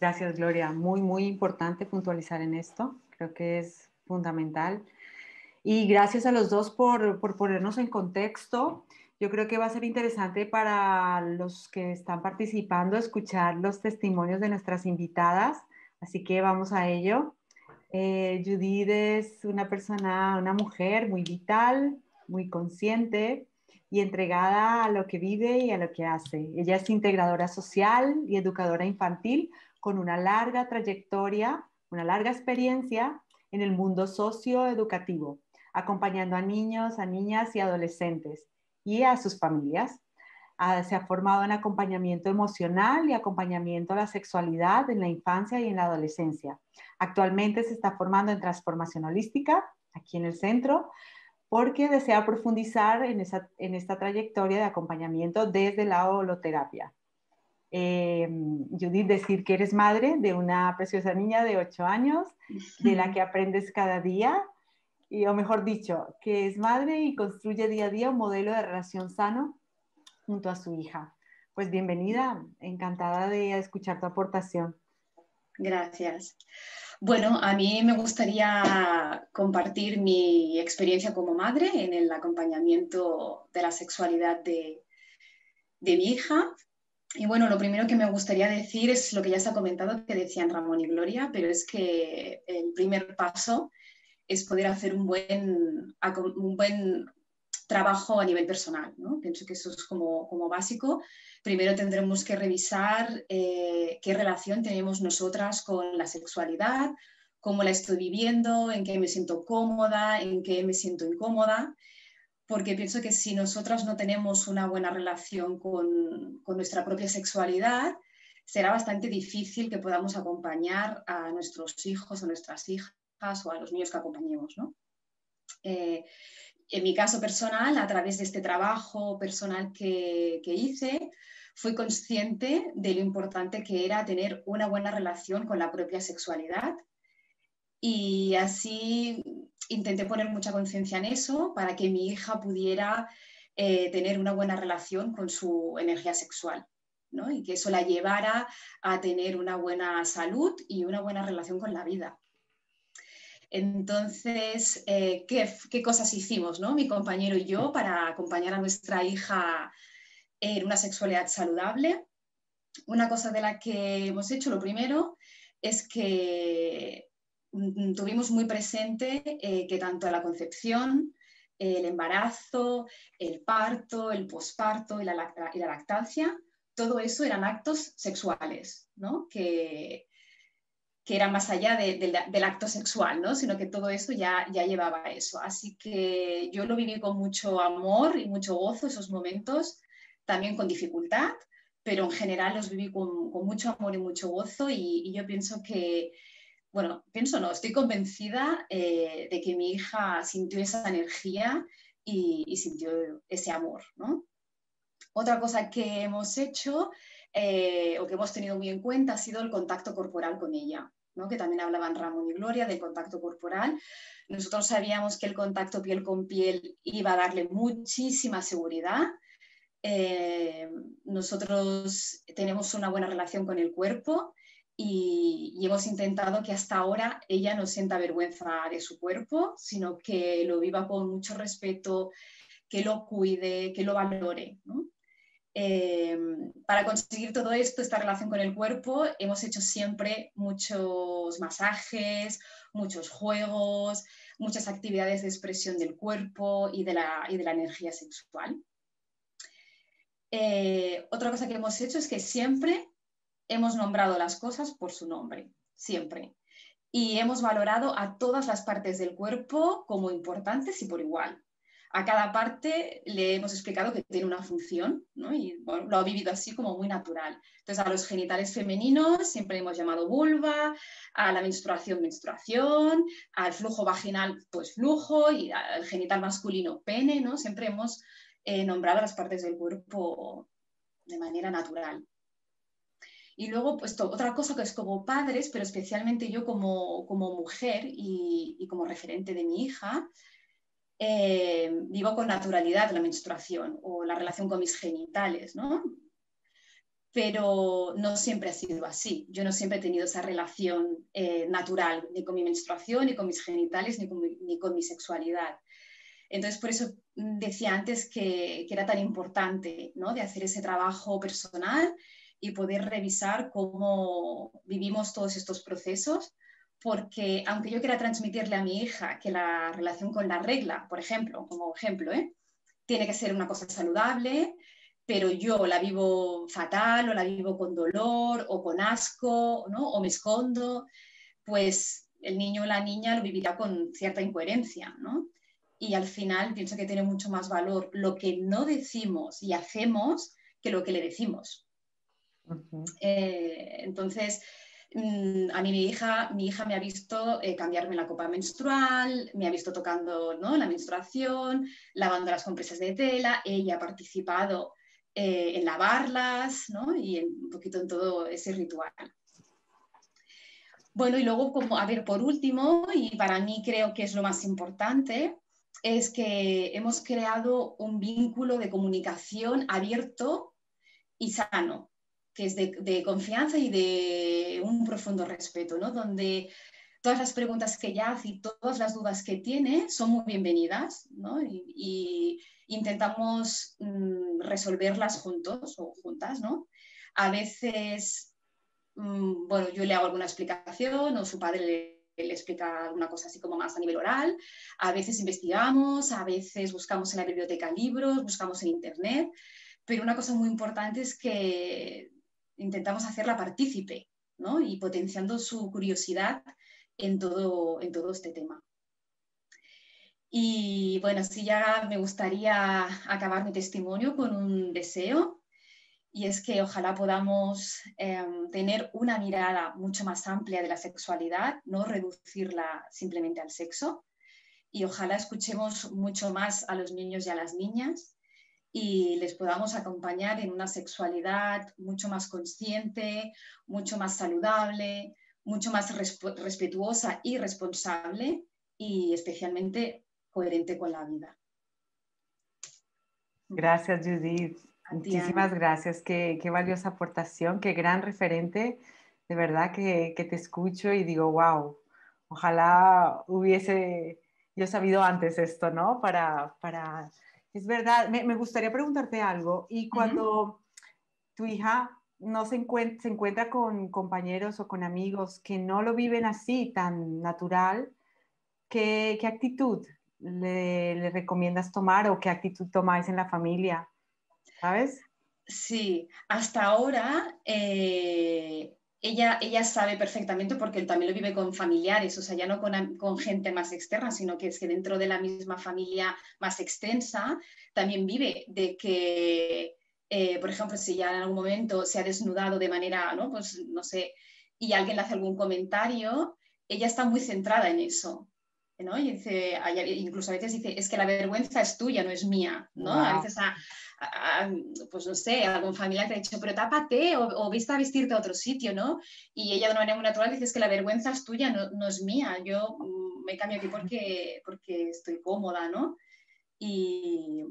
Gracias, Gloria. Muy, muy importante puntualizar en esto. Creo que es fundamental. Y gracias a los dos por ponernos en contexto. Yo creo que va a ser interesante para los que están participando escuchar los testimonios de nuestras invitadas. Así que vamos a ello. Judith es una mujer muy vital, muy consciente y entregada a lo que vive y a lo que hace. Ella es integradora social y educadora infantil con una larga trayectoria, una larga experiencia en el mundo socioeducativo, acompañando a niños, a niñas y adolescentes y a sus familias. Se ha formado en acompañamiento emocional y acompañamiento a la sexualidad en la infancia y en la adolescencia. Actualmente se está formando en transformación holística, aquí en el centro, porque desea profundizar en esta trayectoria de acompañamiento desde la holoterapia. Judith, decir que eres madre de una preciosa niña de 8 años, de la que aprendes cada día, o mejor dicho, que es madre y construye día a día un modelo de relación sano junto a su hija. Pues bienvenida, encantada de escuchar tu aportación. Gracias. Bueno, a mí me gustaría compartir mi experiencia como madre en el acompañamiento de la sexualidad de mi hija. Y bueno, lo primero que me gustaría decir es lo que ya se ha comentado, que decían Ramón y Gloria, pero es que el primer paso es poder hacer un buen trabajo a nivel personal, ¿no? Pienso que eso es como básico. Primero tendremos que revisar qué relación tenemos nosotras con la sexualidad, cómo la estoy viviendo, en qué me siento cómoda, en qué me siento incómoda, porque pienso que si nosotras no tenemos una buena relación con nuestra propia sexualidad, será bastante difícil que podamos acompañar a nuestros hijos o nuestras hijas o a los niños que acompañemos, ¿no? En mi caso personal, a través de este trabajo personal que hice, fui consciente de lo importante que era tener una buena relación con la propia sexualidad, y así intenté poner mucha conciencia en eso para que mi hija pudiera tener una buena relación con su energía sexual, ¿no? Y que eso la llevara a tener una buena salud y una buena relación con la vida. Entonces, ¿qué cosas hicimos, ¿no? Mi compañero y yo para acompañar a nuestra hija en una sexualidad saludable? Una cosa de la que hemos hecho, lo primero, es que tuvimos muy presente que tanto la concepción, el embarazo, el parto, el posparto y la lactancia, todo eso eran actos sexuales, ¿no? Que era más allá del acto sexual, ¿no? Sino que todo eso ya llevaba eso. Así que yo lo viví con mucho amor y mucho gozo esos momentos, también con dificultad, pero en general los viví con mucho amor y mucho gozo, y yo pienso que, bueno, estoy convencida de que mi hija sintió esa energía y sintió ese amor, ¿no? Otra cosa que hemos hecho o que hemos tenido muy en cuenta ha sido el contacto corporal con ella, ¿no? Que también hablaban Ramón y Gloria del contacto corporal. Nosotros sabíamos que el contacto piel con piel iba a darle muchísima seguridad. Nosotros tenemos una buena relación con el cuerpo y hemos intentado que hasta ahora ella no sienta vergüenza de su cuerpo, sino que lo viva con mucho respeto, que lo cuide, que lo valore, ¿no? Para conseguir todo esto, esta relación con el cuerpo, hemos hecho siempre muchos masajes, muchos juegos, muchas actividades de expresión del cuerpo y de la energía sexual. Otra cosa que hemos hecho es que siempre hemos nombrado las cosas por su nombre, siempre. Y hemos valorado a todas las partes del cuerpo como importantes y por igual. A cada parte le hemos explicado que tiene una función, ¿no? Y bueno, lo ha vivido así como muy natural. Entonces, a los genitales femeninos siempre hemos llamado vulva, a la menstruación, menstruación, al flujo vaginal, pues flujo, y al genital masculino, pene, ¿no? Siempre hemos nombrado las partes del cuerpo de manera natural. Y luego, pues otra cosa que es como padres, pero especialmente yo como mujer y como referente de mi hija, vivo con naturalidad la menstruación o la relación con mis genitales, ¿no? Pero no siempre ha sido así. Yo no siempre he tenido esa relación natural, ni con mi menstruación, ni con mis genitales, ni con mi sexualidad. Entonces, por eso decía antes que era tan importante, ¿no? De hacer ese trabajo personal y poder revisar cómo vivimos todos estos procesos, porque aunque yo quiera transmitirle a mi hija que la relación con la regla, por ejemplo, como ejemplo, tiene que ser una cosa saludable, pero yo la vivo fatal o la vivo con dolor o con asco, ¿no? O me escondo, pues el niño o la niña lo vivirá con cierta incoherencia, ¿no? Y al final pienso que tiene mucho más valor lo que no decimos y hacemos que lo que le decimos. Entonces, a mí mi hija me ha visto cambiarme la copa menstrual, me ha visto tocando, ¿no?, la menstruación, lavando las compresas de tela, ella ha participado en lavarlas, ¿no?, y un poquito en todo ese ritual. Bueno, y luego, por último, y para mí creo que es lo más importante, es que hemos creado un vínculo de comunicación abierto y sano, que es de confianza y de un profundo respeto, ¿no?, donde todas las preguntas que ella hace y todas las dudas que tiene son muy bienvenidas, ¿no?, y intentamos resolverlas juntos o juntas, ¿no? A veces, bueno, yo le hago alguna explicación o su padre le explica alguna cosa así como más a nivel oral. A veces investigamos, a veces buscamos en la biblioteca libros, buscamos en internet, pero una cosa muy importante es que intentamos hacerla partícipe, ¿no?, y potenciando su curiosidad en todo este tema. Y bueno, sí, ya me gustaría acabar mi testimonio con un deseo, y es que ojalá podamos tener una mirada mucho más amplia de la sexualidad, no reducirla simplemente al sexo, y ojalá escuchemos mucho más a los niños y a las niñas y les podamos acompañar en una sexualidad mucho más consciente, mucho más saludable, mucho más respetuosa y responsable, y especialmente coherente con la vida. Gracias, Judith. Muchísimas gracias. Qué valiosa aportación, qué gran referente. De verdad que te escucho y digo, wow, ojalá hubiese yo sabido antes esto, ¿no? Es verdad, me gustaría preguntarte algo. Y cuando tu hija no se encuentra con compañeros o con amigos que no lo viven así tan natural, ¿qué actitud le recomiendas tomar o qué actitud tomáis en la familia? ¿Sabes? Sí, hasta ahora ella sabe perfectamente, porque él también lo vive con familiares, o sea, ya no con gente más externa, sino que es que dentro de la misma familia más extensa también vive de que, por ejemplo, si ya en algún momento se ha desnudado de manera, ¿no?, pues no sé, y alguien le hace algún comentario, ella está muy centrada en eso, ¿no? Y dice, incluso a veces dice, es que la vergüenza es tuya, no es mía, ¿no? Wow. A veces pues no sé, algún familiar te ha dicho, pero tápate o viste a vestirte a otro sitio, ¿no? Y ella de una manera muy natural dice, es que la vergüenza es tuya, no es mía, yo me cambio aquí porque estoy cómoda, ¿no? Y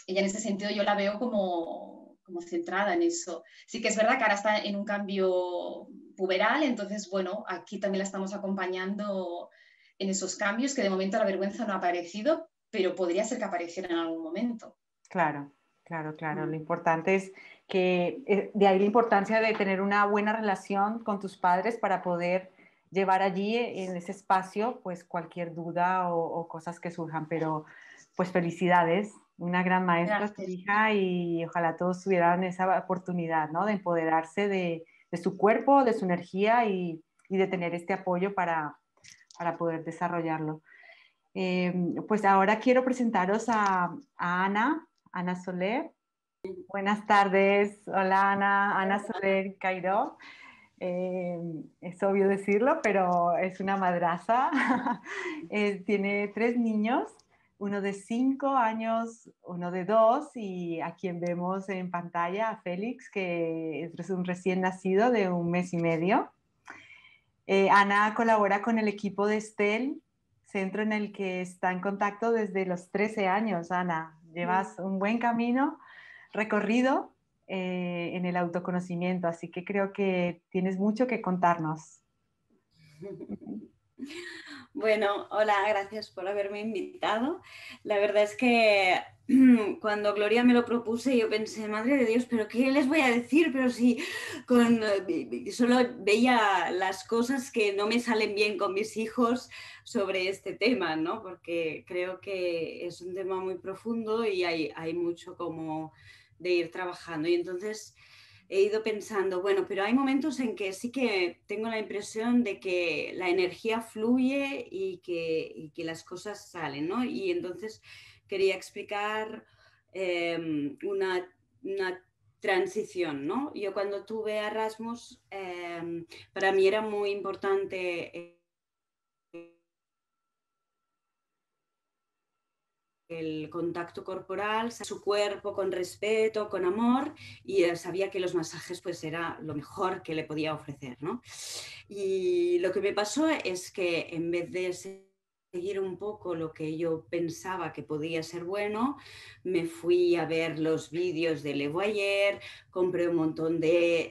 ella en ese sentido yo la veo como centrada en eso. Sí que es verdad que ahora está en un cambio puberal, entonces, bueno, aquí también la estamos acompañando en esos cambios, que de momento la vergüenza no ha aparecido, pero podría ser que apareciera en algún momento. Claro. Lo importante es que, de ahí la importancia de tener una buena relación con tus padres para poder llevar allí en ese espacio pues cualquier duda o cosas que surjan, pero pues felicidades, una gran maestra tu hija, y ojalá todos tuvieran esa oportunidad, ¿no?, de empoderarse de su cuerpo, de su energía y de tener este apoyo para poder desarrollarlo. Pues ahora quiero presentaros a Ana Soler. Buenas tardes. Hola, Ana Soler Cairó. Es obvio decirlo, pero es una madraza. Tiene 3 niños, uno de 5 años, uno de 2, y a quien vemos en pantalla, a Félix, que es un recién nacido de 1 mes y medio. Ana colabora con el equipo de Estel, centro en el que está en contacto desde los 13 años. Ana, llevas un buen camino recorrido en el autoconocimiento, así que creo que tienes mucho que contarnos. Bueno, hola, gracias por haberme invitado. La verdad es que cuando Gloria me lo propuse, yo pensé, madre de Dios, ¿pero qué les voy a decir? Pero si solo veía las cosas que no me salen bien con mis hijos sobre este tema, ¿no? Porque creo que es un tema muy profundo y hay mucho como de ir trabajando. Y entonces he ido pensando, bueno, pero hay momentos en que sí que tengo la impresión de que la energía fluye y que las cosas salen, ¿no? Y entonces quería explicar una transición, ¿no? Yo cuando tuve a Rasmus, para mí era muy importante el contacto corporal, su cuerpo con respeto, con amor, y sabía que los masajes pues era lo mejor que le podía ofrecer, ¿no? Y lo que me pasó es que en vez de seguir un poco lo que yo pensaba que podía ser bueno, me fui a ver los vídeos de Le Boyer, compré un montón de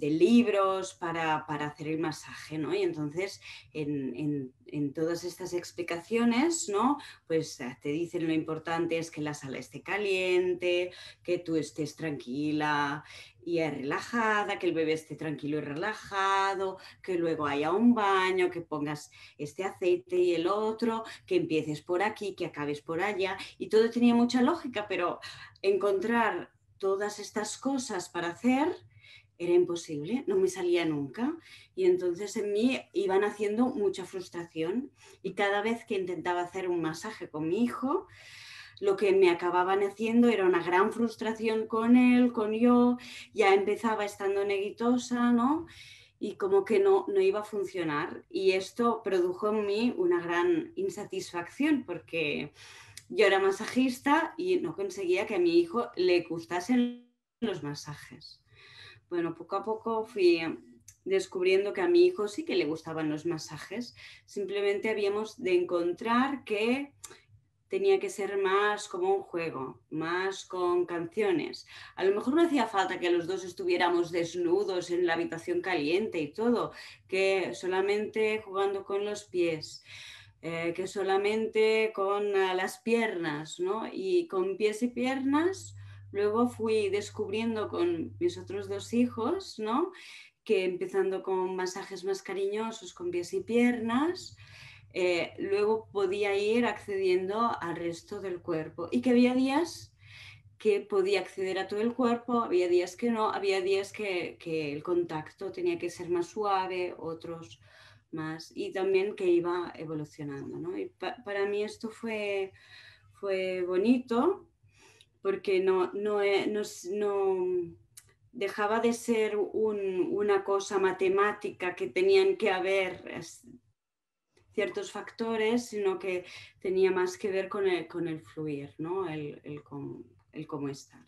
libros para hacer el masaje, ¿no? Y entonces en todas estas explicaciones, ¿no? Pues te dicen lo importante es que la sala esté caliente, que tú estés tranquila y relajada, que el bebé esté tranquilo y relajado, que luego haya un baño, que pongas este aceite y el otro, que empieces por aquí, que acabes por allá, y todo tenía mucha lógica, pero encontrar todas estas cosas para hacer era imposible, no me salía nunca, y entonces en mí iban haciendo mucha frustración, y cada vez que intentaba hacer un masaje con mi hijo, lo que me acababan haciendo era una gran frustración con él, con yo, ya empezaba estando neguitosa, ¿no? Y como que no iba a funcionar, y esto produjo en mí una gran insatisfacción porque yo era masajista y no conseguía que a mi hijo le gustasen los masajes. Bueno, poco a poco fui descubriendo que a mi hijo sí que le gustaban los masajes. Simplemente habíamos de encontrar que tenía que ser más como un juego, más con canciones. A lo mejor no hacía falta que los dos estuviéramos desnudos en la habitación caliente y todo, que solamente jugando con los pies, que solamente con las piernas, ¿no? Y con pies y piernas. Luego fui descubriendo con mis otros dos hijos, ¿no? Que empezando con masajes más cariñosos con pies y piernas, luego podía ir accediendo al resto del cuerpo, y que había días que podía acceder a todo el cuerpo, había días que no, había días que el contacto tenía que ser más suave, otros más, y también que iba evolucionando, ¿no? Y para mí esto fue bonito, porque no dejaba de ser una cosa matemática que tenían que haber ciertos factores, sino que tenía más que ver con el fluir, ¿no? el cómo estar.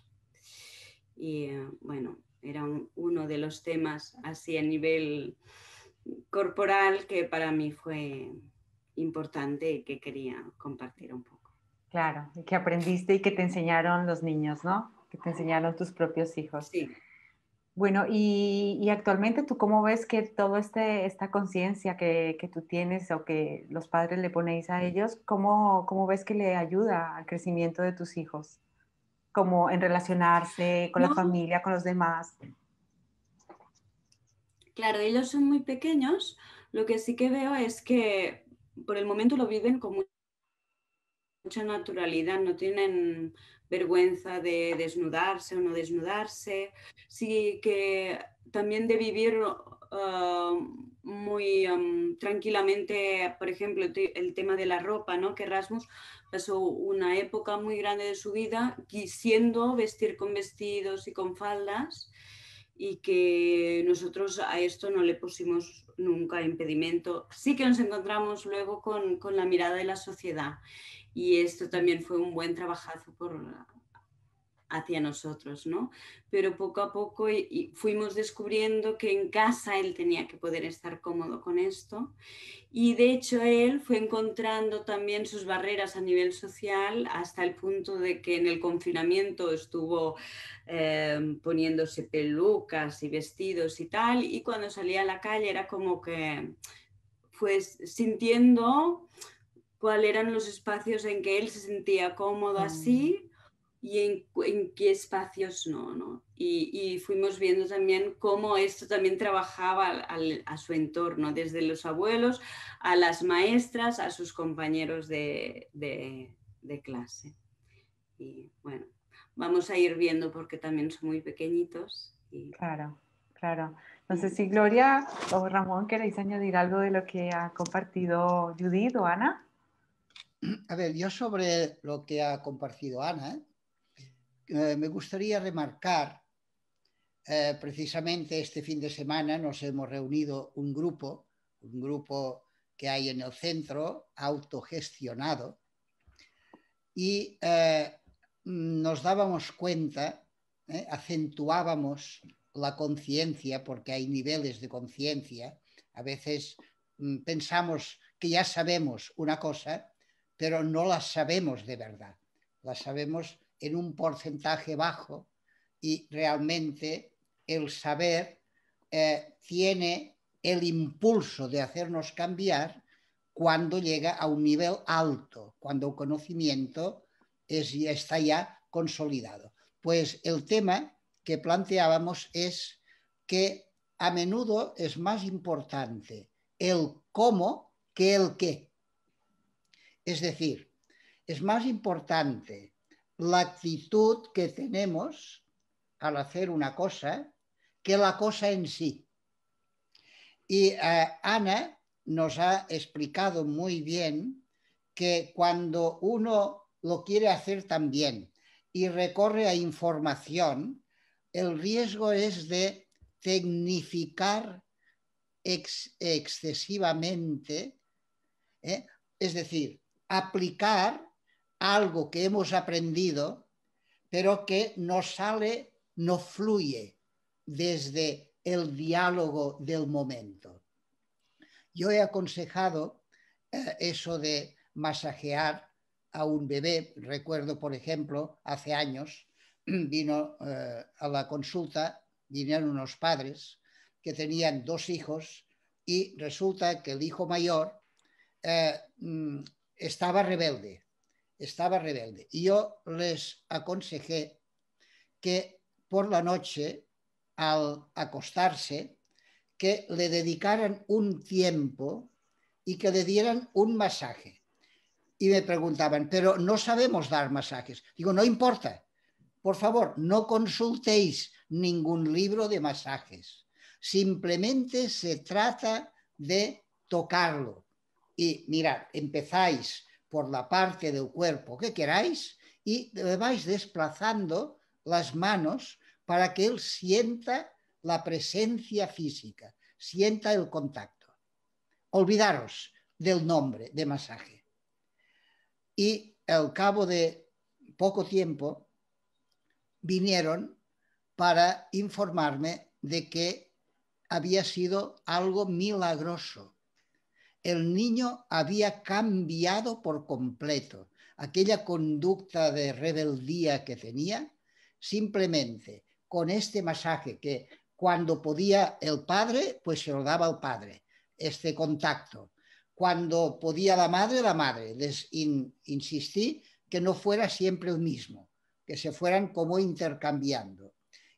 Y bueno, era uno de los temas así a nivel corporal que para mí fue importante y que quería compartir un poco. Claro, y que aprendiste y que te enseñaron los niños, ¿no? Que te enseñaron tus propios hijos. Sí. Bueno, y actualmente tú cómo ves que toda esta conciencia que tú tienes o que los padres le ponéis a ellos, ¿cómo ves que le ayuda al crecimiento de tus hijos? Como en relacionarse con la familia, con los demás. Claro, ellos son muy pequeños. Lo que sí que veo es que por el momento lo viven con mucha naturalidad, no tienen vergüenza de desnudarse o no desnudarse. Sí que también de vivir muy tranquilamente, por ejemplo, el tema de la ropa, ¿no? Que Rasmus pasó una época muy grande de su vida quisiendo vestir con vestidos y con faldas, y que nosotros a esto no le pusimos nunca impedimento. Sí que nos encontramos luego con la mirada de la sociedad, y esto también fue un buen trabajazo hacia nosotros, ¿no? Pero poco a poco y fuimos descubriendo que en casa él tenía que poder estar cómodo con esto, y de hecho él fue encontrando también sus barreras a nivel social hasta el punto de que en el confinamiento estuvo poniéndose pelucas y vestidos y tal, y cuando salía a la calle era como que fue sintiendo cuáles eran los espacios en que él se sentía cómodo así y en qué espacios no. Y fuimos viendo también cómo esto también trabajaba a su entorno, desde los abuelos, a las maestras, a sus compañeros de clase. Y bueno, vamos a ir viendo porque también son muy pequeñitos. Claro, claro. No sé si Gloria o Ramón queréis añadir algo de lo que ha compartido Judith o Ana. A ver, yo sobre lo que ha compartido Ana, me gustaría remarcar, precisamente este fin de semana nos hemos reunido un grupo que hay en el centro, autogestionado, y nos dábamos cuenta, acentuábamos la conciencia, porque hay niveles de conciencia. A veces pensamos que ya sabemos una cosa, pero no la sabemos de verdad. La sabemos en un porcentaje bajo y realmente el saber tiene el impulso de hacernos cambiar cuando llega a un nivel alto, cuando el conocimiento está ya consolidado. Pues el tema que planteábamos es que a menudo es más importante el cómo que el qué. Es decir, es más importante la actitud que tenemos al hacer una cosa que la cosa en sí. Y Ana nos ha explicado muy bien que cuando uno lo quiere hacer también y recorre a información, el riesgo es de tecnificar excesivamente, es decir, aplicar algo que hemos aprendido, pero que no sale, no fluye desde el diálogo del momento. Yo he aconsejado eso de masajear a un bebé. Recuerdo, por ejemplo, hace años vino a la consulta, vinieron unos padres que tenían 2 hijos y resulta que el hijo mayor estaba rebelde. Y yo les aconsejé que por la noche, al acostarse, que le dedicaran un tiempo y que le dieran un masaje. Y me preguntaban, pero no sabemos dar masajes. Digo, no importa. Por favor, no consultéis ningún libro de masajes. Simplemente se trata de tocarlo. Y mirad, empezáis por la parte del cuerpo que queráis y le vais desplazando las manos para que él sienta la presencia física, sienta el contacto. Olvidaros del nombre de masaje. Y al cabo de poco tiempo vinieron para informarme de que había sido algo milagroso. El niño había cambiado por completo. Aquella conducta de rebeldía que tenía, simplemente con este masaje que cuando podía el padre, pues se lo daba al padre, este contacto. Cuando podía la madre, les insistí que no fuera siempre el mismo, que se fueran como intercambiando.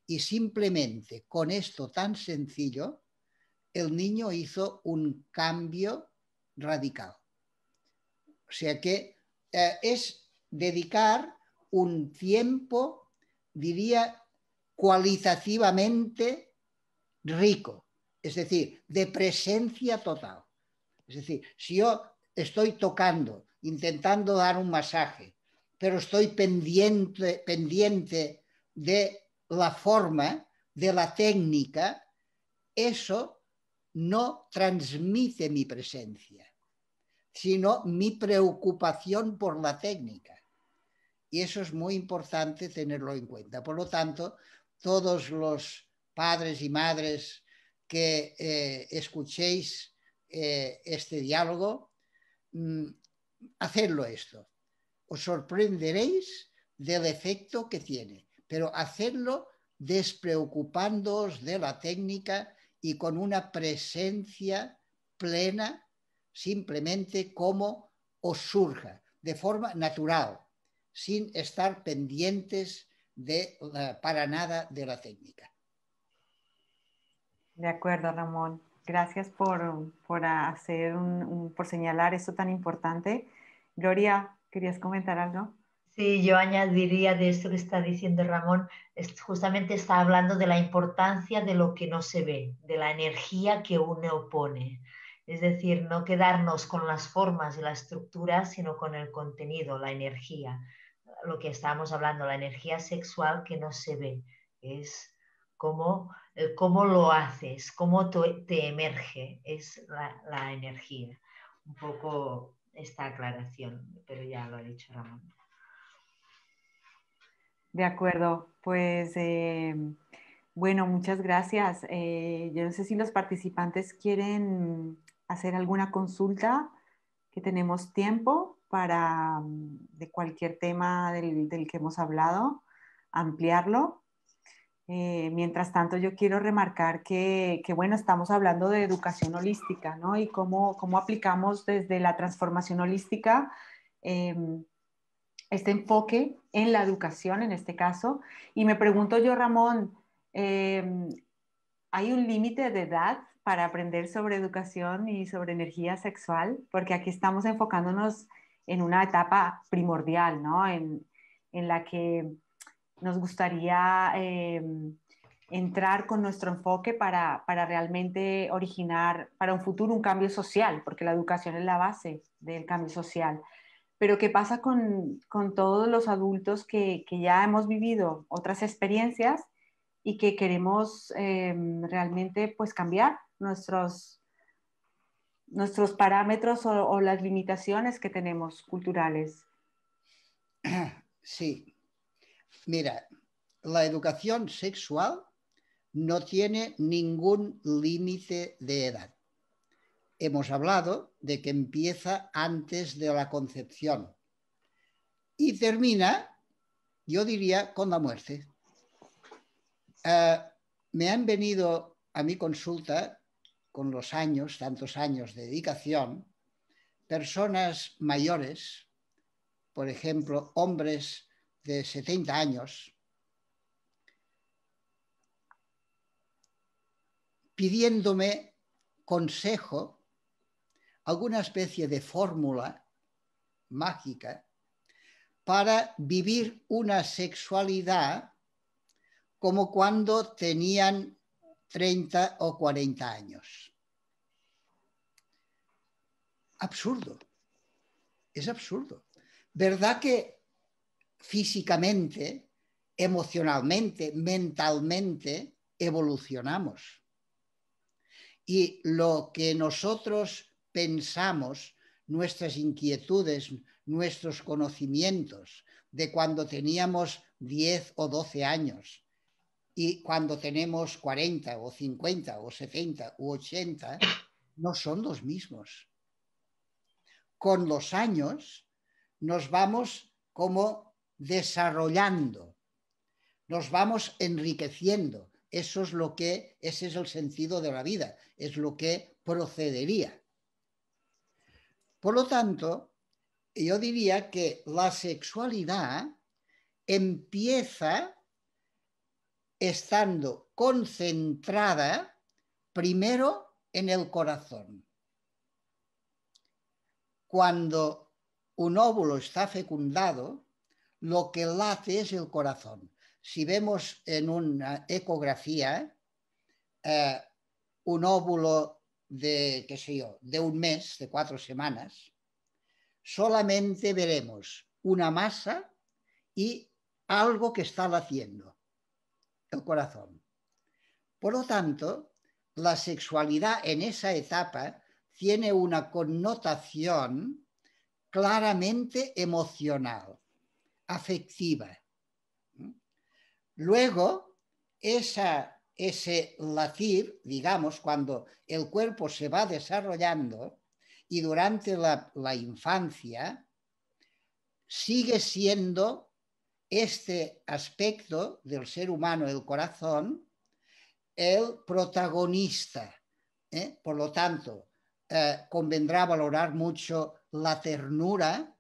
Y simplemente con esto tan sencillo, el niño hizo un cambio radical. O sea que es dedicar un tiempo, diría, cualitativamente rico, es decir, de presencia total. Es decir, si yo estoy tocando, intentando dar un masaje, pero estoy pendiente de la forma, de la técnica, eso no transmite mi presencia, sino mi preocupación por la técnica. Y eso es muy importante tenerlo en cuenta. Por lo tanto, todos los padres y madres que escuchéis este diálogo, hacedlo esto. Os sorprenderéis del efecto que tiene, pero hacedlo despreocupándoos de la técnica y con una presencia plena, simplemente como os surja, de forma natural, sin estar pendientes para nada de la técnica. De acuerdo, Ramón. Gracias por señalar esto tan importante. Gloria, ¿querías comentar algo? Sí, yo añadiría de esto que está diciendo Ramón, justamente está hablando de la importancia de lo que no se ve, de la energía que uno pone. Es decir, no quedarnos con las formas y la estructura, sino con el contenido, la energía. lo que estábamos hablando, la energía sexual que no se ve, es cómo lo haces, cómo te emerge, es la energía. Un poco esta aclaración, pero ya lo ha dicho Ramón. De acuerdo, pues bueno, muchas gracias. Yo no sé si los participantes quieren hacer alguna consulta, que tenemos tiempo para, de cualquier tema del que hemos hablado, ampliarlo. Mientras tanto, yo quiero remarcar bueno, estamos hablando de educación holística, ¿no? Y cómo aplicamos desde la transformación holística este enfoque en la educación, en este caso. Y me pregunto yo, Ramón, ¿hay un límite de edad para aprender sobre educación y sobre energía sexual? Porque aquí estamos enfocándonos en una etapa primordial, ¿no? En la que nos gustaría entrar con nuestro enfoque para realmente originar para un futuro un cambio social, porque la educación es la base del cambio social. Pero ¿qué pasa con todos los adultos que ya hemos vivido otras experiencias y que queremos realmente pues cambiar nuestros parámetros o las limitaciones que tenemos culturales? Sí, mira, la educación sexual no tiene ningún límite de edad. Hemos hablado de que empieza antes de la concepción y termina, yo diría, con la muerte. Me han venido a mi consulta con los años, tantos años de dedicación, personas mayores, por ejemplo, hombres de 70 años, pidiéndome consejo, alguna especie de fórmula mágica para vivir una sexualidad como cuando tenían 30 o 40 años. Absurdo. Es absurdo. ¿Verdad que físicamente, emocionalmente, mentalmente evolucionamos? Y lo que nosotros pensamos, nuestras inquietudes, nuestros conocimientos de cuando teníamos 10 o 12 años y cuando tenemos 40 o 50 o 70 u 80, no son los mismos. Con los años nos vamos como desarrollando, nos vamos enriqueciendo. Ese es el sentido de la vida, es lo que procedería. Por lo tanto, yo diría que la sexualidad empieza estando concentrada primero en el corazón. Cuando un óvulo está fecundado, lo que late es el corazón. Si vemos en una ecografía un óvulo de, qué sé yo, de un mes, de 4 semanas, solamente veremos una masa y algo que está latiendo, el corazón. Por lo tanto, la sexualidad en esa etapa tiene una connotación claramente emocional, afectiva. Luego, ese latir, digamos, cuando el cuerpo se va desarrollando y durante la infancia, sigue siendo este aspecto del ser humano, el corazón, el protagonista. Por lo tanto, convendrá valorar mucho la ternura,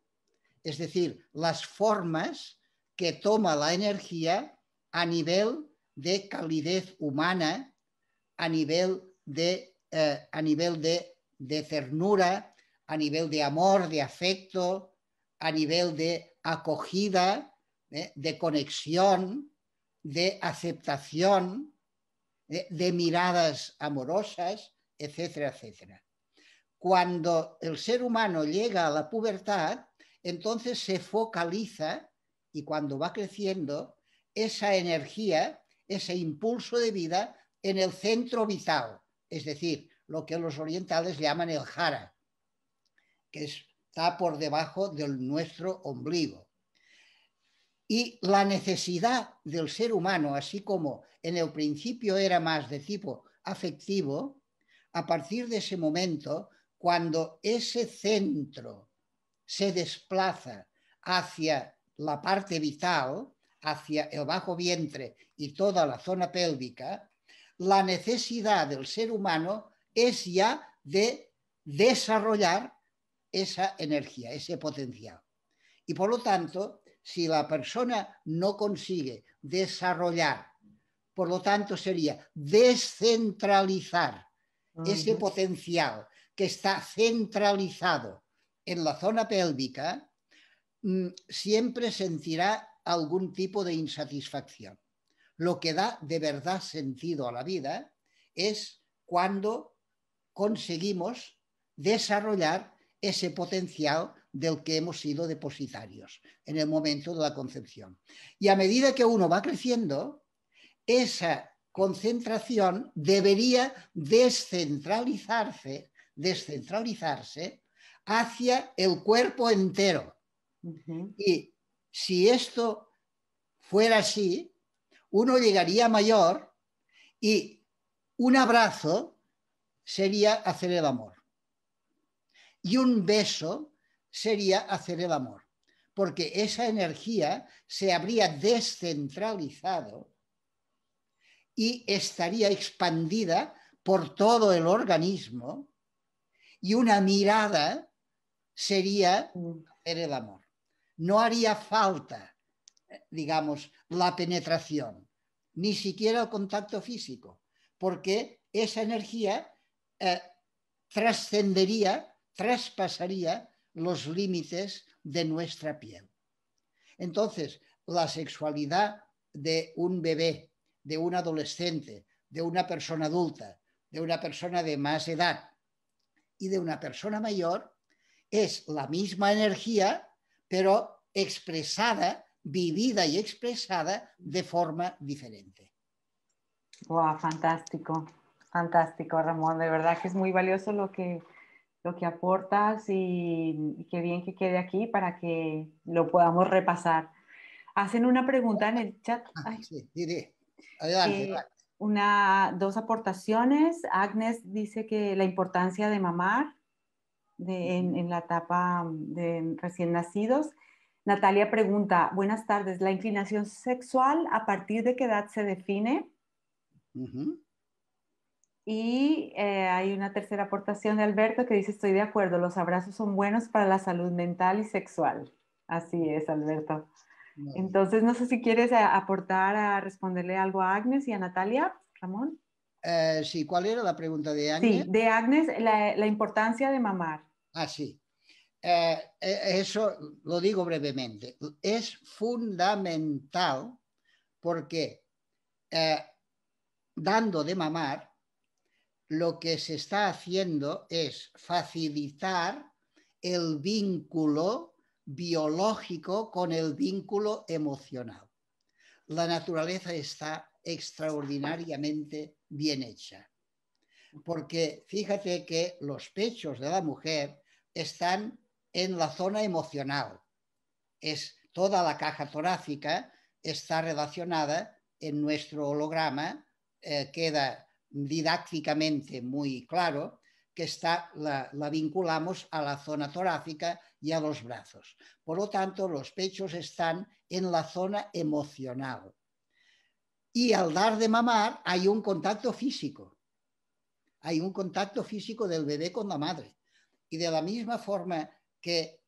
es decir, las formas que toma la energía a nivel de calidez humana, a nivel de ternura, a nivel de amor, de afecto, a nivel de acogida, de conexión, de aceptación, de miradas amorosas, etcétera, etcétera. Cuando el ser humano llega a la pubertad, entonces se focaliza y cuando va creciendo, esa energía, ese impulso de vida en el centro vital, es decir, lo que los orientales llaman el jara, que está por debajo de nuestro ombligo. Y la necesidad del ser humano, así como en el principio era más de tipo afectivo, a partir de ese momento, cuando ese centro se desplaza hacia la parte vital, hacia el bajo vientre y toda la zona pélvica, la necesidad del ser humano es ya de desarrollar esa energía, ese potencial. Y por lo tanto, si la persona no consigue desarrollar, por lo tanto sería descentralizar ese potencial que está centralizado en la zona pélvica, siempre sentirá algún tipo de insatisfacción. Lo que da de verdad sentido a la vida es cuando conseguimos desarrollar ese potencial del que hemos sido depositarios en el momento de la concepción. Y a medida que uno va creciendo, esa concentración debería descentralizarse hacia el cuerpo entero. Y si esto fuera así, uno llegaría mayor y un abrazo sería hacer el amor. Y un beso sería hacer el amor, porque esa energía se habría descentralizado y estaría expandida por todo el organismo, y una mirada sería hacer el amor. No haría falta, digamos, la penetración, ni siquiera el contacto físico, porque esa energía traspasaría los límites de nuestra piel. Entonces, la sexualidad de un bebé, de un adolescente, de una persona adulta, de una persona de más edad y de una persona mayor es la misma energía, pero expresada, vivida y expresada de forma diferente. Wow, fantástico, fantástico, Ramón. De verdad que es muy valioso lo que aportas y qué bien que quede aquí para que lo podamos repasar. Hacen una pregunta en el chat. Ay. Sí, diré. Adelante. Dos aportaciones. Agnes dice que la importancia de mamar en la etapa de recién nacidos. Natalia pregunta, buenas tardes, ¿la inclinación sexual a partir de qué edad se define? Y hay una tercera aportación de Alberto que dice, estoy de acuerdo, los abrazos son buenos para la salud mental y sexual. Así es, Alberto. Entonces, no sé si quieres aportar a responderle algo a Agnes y a Natalia, Ramón. Sí, ¿cuál era la pregunta de Agnes? Sí, de Agnes, la importancia de mamar. Ah, sí. Eso lo digo brevemente. Es fundamental porque dando de mamar, lo que se está haciendo es facilitar el vínculo biológico con el vínculo emocional. La naturaleza está extraordinariamente bien hecha, porque fíjate que los pechos de la mujer están en la zona emocional. Toda la caja torácica está relacionada en nuestro holograma, queda didácticamente muy claro que la vinculamos a la zona torácica y a los brazos. Por lo tanto, los pechos están en la zona emocional. Y al dar de mamar hay un contacto físico. Hay un contacto físico del bebé con la madre. Y de la misma forma que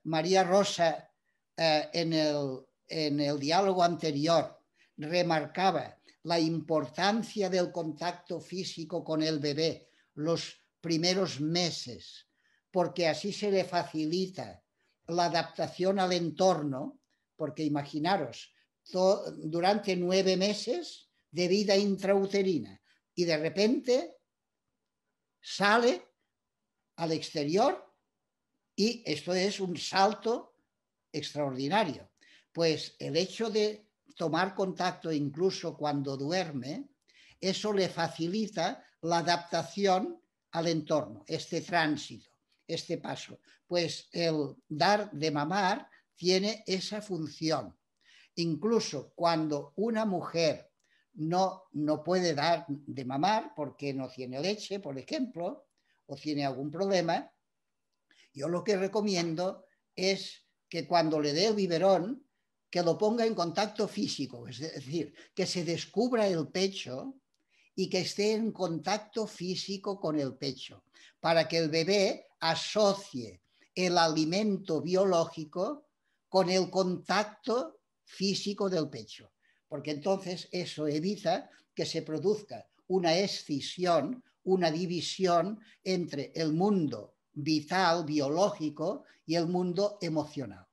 María Rosa en el diálogo anterior remarcaba la importancia del contacto físico con el bebé los primeros meses, porque así se le facilita la adaptación al entorno, porque imaginaros, durante 9 meses de vida intrauterina y de repente sale al exterior y esto es un salto extraordinario. pues el hecho de tomar contacto incluso cuando duerme, eso le facilita la adaptación al entorno, este tránsito, este paso. Pues el dar de mamar tiene esa función. Incluso cuando una mujer no puede dar de mamar porque no tiene leche, por ejemplo, o tiene algún problema, yo lo que recomiendo es que cuando le dé el biberón, que lo ponga en contacto físico, es decir, que se descubra el pecho y que esté en contacto físico con el pecho, para que el bebé asocie el alimento biológico con el contacto físico del pecho, porque entonces eso evita que se produzca una escisión, una división entre el mundo vital, biológico, y el mundo emocional.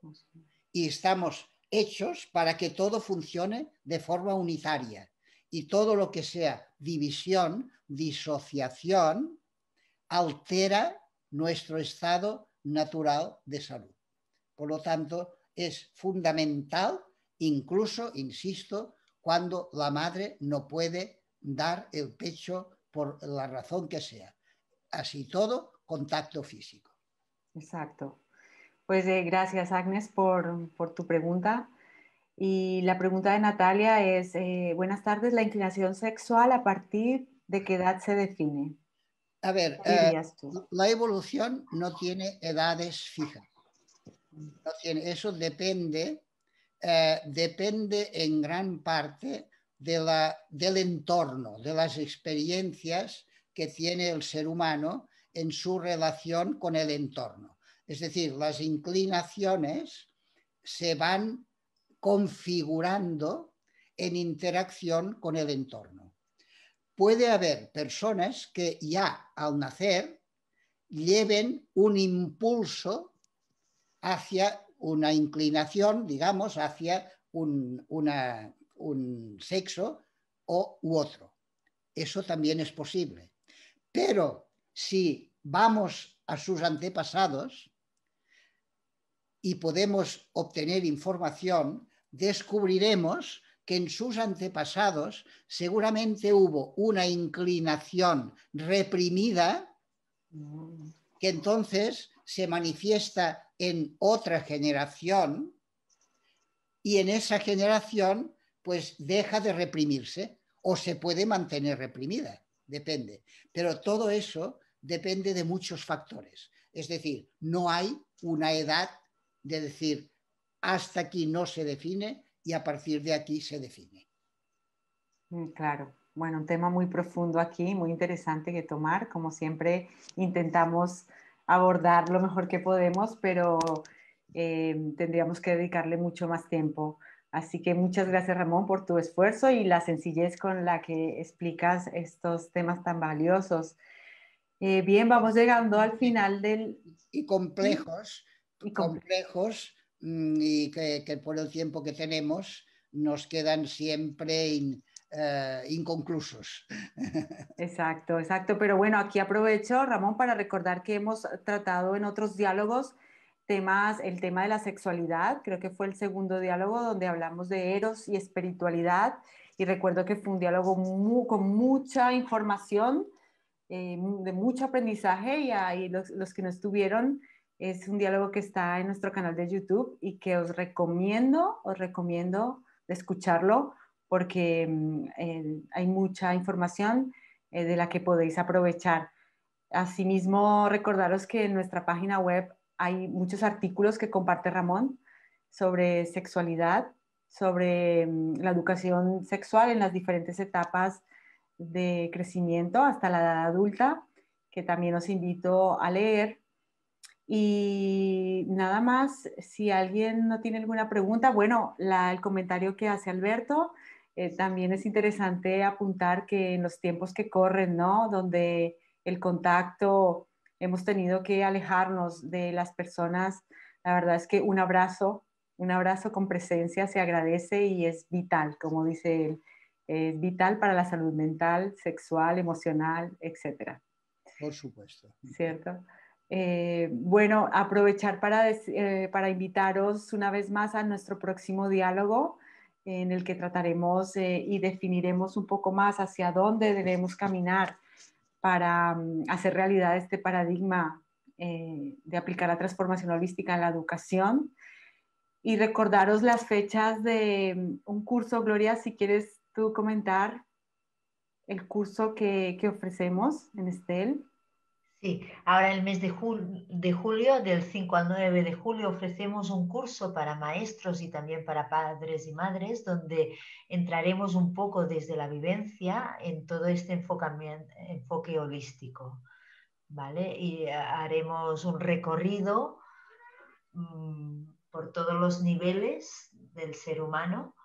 Y estamos hechos para que todo funcione de forma unitaria. Y todo lo que sea división, disociación, altera nuestro estado natural de salud. Por lo tanto, es fundamental, incluso, insisto, cuando la madre no puede dar el pecho por la razón que sea. Así todo, contacto físico. Exacto. Pues gracias, Agnes, por tu pregunta. Y la pregunta de Natalia es, buenas tardes, ¿la inclinación sexual a partir de qué edad se define? A ver, ¿Qué dirías tú? la evolución no tiene edades fijas. No tiene, eso depende en gran parte del entorno, de las experiencias que tiene el ser humano en su relación con el entorno. Es decir, las inclinaciones se van configurando en interacción con el entorno. Puede haber personas que ya al nacer lleven un impulso hacia una inclinación, digamos, hacia un sexo u otro. Eso también es posible. Pero si vamos a sus antepasados y podemos obtener información, descubriremos que en sus antepasados seguramente hubo una inclinación reprimida que entonces se manifiesta en otra generación y en esa generación pues deja de reprimirse o se puede mantener reprimida, depende. Pero todo eso depende de muchos factores. Es decir, no hay una edad de decir hasta aquí no se define y a partir de aquí se define. Claro, bueno, un tema muy profundo aquí, muy interesante que tomar. Como siempre, intentamos abordar lo mejor que podemos, pero tendríamos que dedicarle mucho más tiempo. Así que muchas gracias, Ramón, por tu esfuerzo y la sencillez con la que explicas estos temas tan valiosos. Bien, vamos llegando al final del... Y complejos, y que por el tiempo que tenemos nos quedan siempre inconclusos. Exacto, exacto. Pero bueno, aquí aprovecho, Ramón, para recordar que hemos tratado en otros diálogos el tema de la sexualidad. Creo que fue el segundo diálogo donde hablamos de eros y espiritualidad. Y recuerdo que fue un diálogo con mucha información, de mucho aprendizaje. Y ahí los que no estuvieron, es un diálogo que está en nuestro canal de YouTube y que os recomiendo de escucharlo porque hay mucha información de la que podéis aprovechar. Asimismo, recordaros que en nuestra página web hay muchos artículos que comparte Ramón sobre sexualidad, sobre la educación sexual en las diferentes etapas de crecimiento hasta la edad adulta, que también os invito a leer. Y nada más, si alguien no tiene alguna pregunta, bueno, el comentario que hace Alberto, también es interesante apuntar que en los tiempos que corren, ¿no? Donde el contacto, hemos tenido que alejarnos de las personas, la verdad es que un abrazo con presencia se agradece y es vital, como dice él, es vital para la salud mental, sexual, emocional, etcétera. Por supuesto. ¿Cierto? Bueno, aprovechar para invitaros una vez más a nuestro próximo diálogo, en el que trataremos y definiremos un poco más hacia dónde debemos caminar para hacer realidad este paradigma de aplicar la transformación holística en la educación. Y recordaros las fechas de un curso. Gloria, si quieres tú comentar el curso que ofrecemos en Estel. Sí, ahora el mes de julio, del 5 al 9 de julio, ofrecemos un curso para maestros y también para padres y madres, donde entraremos un poco desde la vivencia en todo este enfoque holístico, ¿vale? Y haremos un recorrido por todos los niveles del ser humano,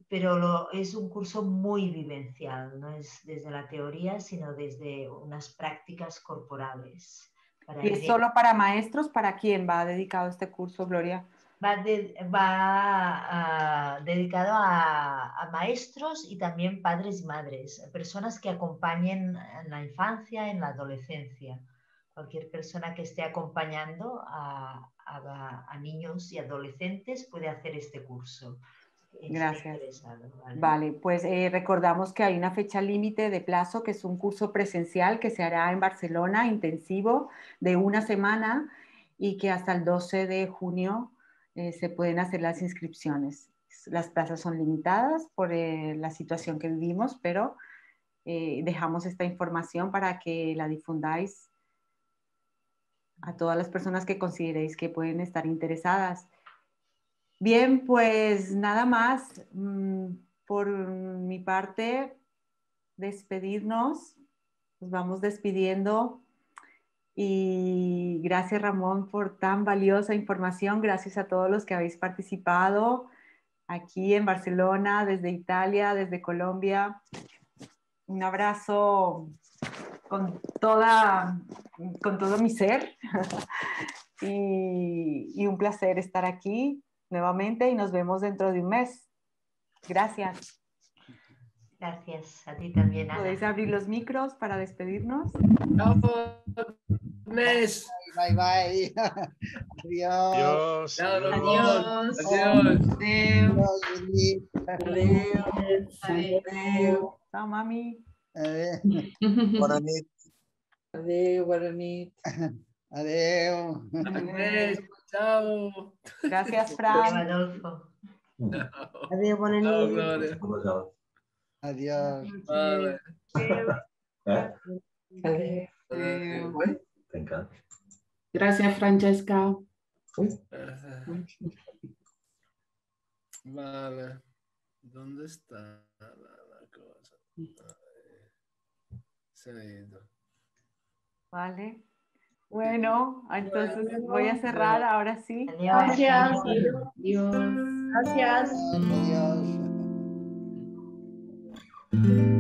pero es un curso muy vivencial, no es desde la teoría, sino desde unas prácticas corporales. ¿Y es solo para maestros? ¿Para quién va dedicado este curso, Gloria? Va dedicado a maestros y también padres y madres, personas que acompañen en la infancia, en la adolescencia. Cualquier persona que esté acompañando a niños y adolescentes puede hacer este curso. Gracias. Vale, pues recordamos que hay una fecha límite de plazo, que es un curso presencial que se hará en Barcelona, intensivo, de una semana, y que hasta el 12 de junio se pueden hacer las inscripciones. Las plazas son limitadas por la situación que vivimos, pero dejamos esta información para que la difundáis a todas las personas que consideréis que pueden estar interesadas. Bien, pues nada más. Por mi parte, despedirnos. Nos vamos despidiendo. Y gracias, Ramón, por tan valiosa información. Gracias a todos los que habéis participado aquí en Barcelona, desde Italia, desde Colombia. Un abrazo con todo mi ser. Y un placer estar aquí nuevamente, y nos vemos dentro de un mes. Gracias. Gracias a ti también, Ana. ¿Podéis abrir los micros para despedirnos? Mes. Bye, bye. Adiós. Adiós. Adiós. Adiós. Chao, mami. Bona nit. Adéu, bona nit. Adéu. Ciao. Gracias, Fran. Adolfo. Adéu, bona nit. Adiós. Vale. Adéu. Gracias, Francesca. Vale. ¿Dónde está la cosa? Se ha ido. Vale. Bueno, entonces voy a cerrar ahora sí. Adiós. Adiós. Gracias. Adiós.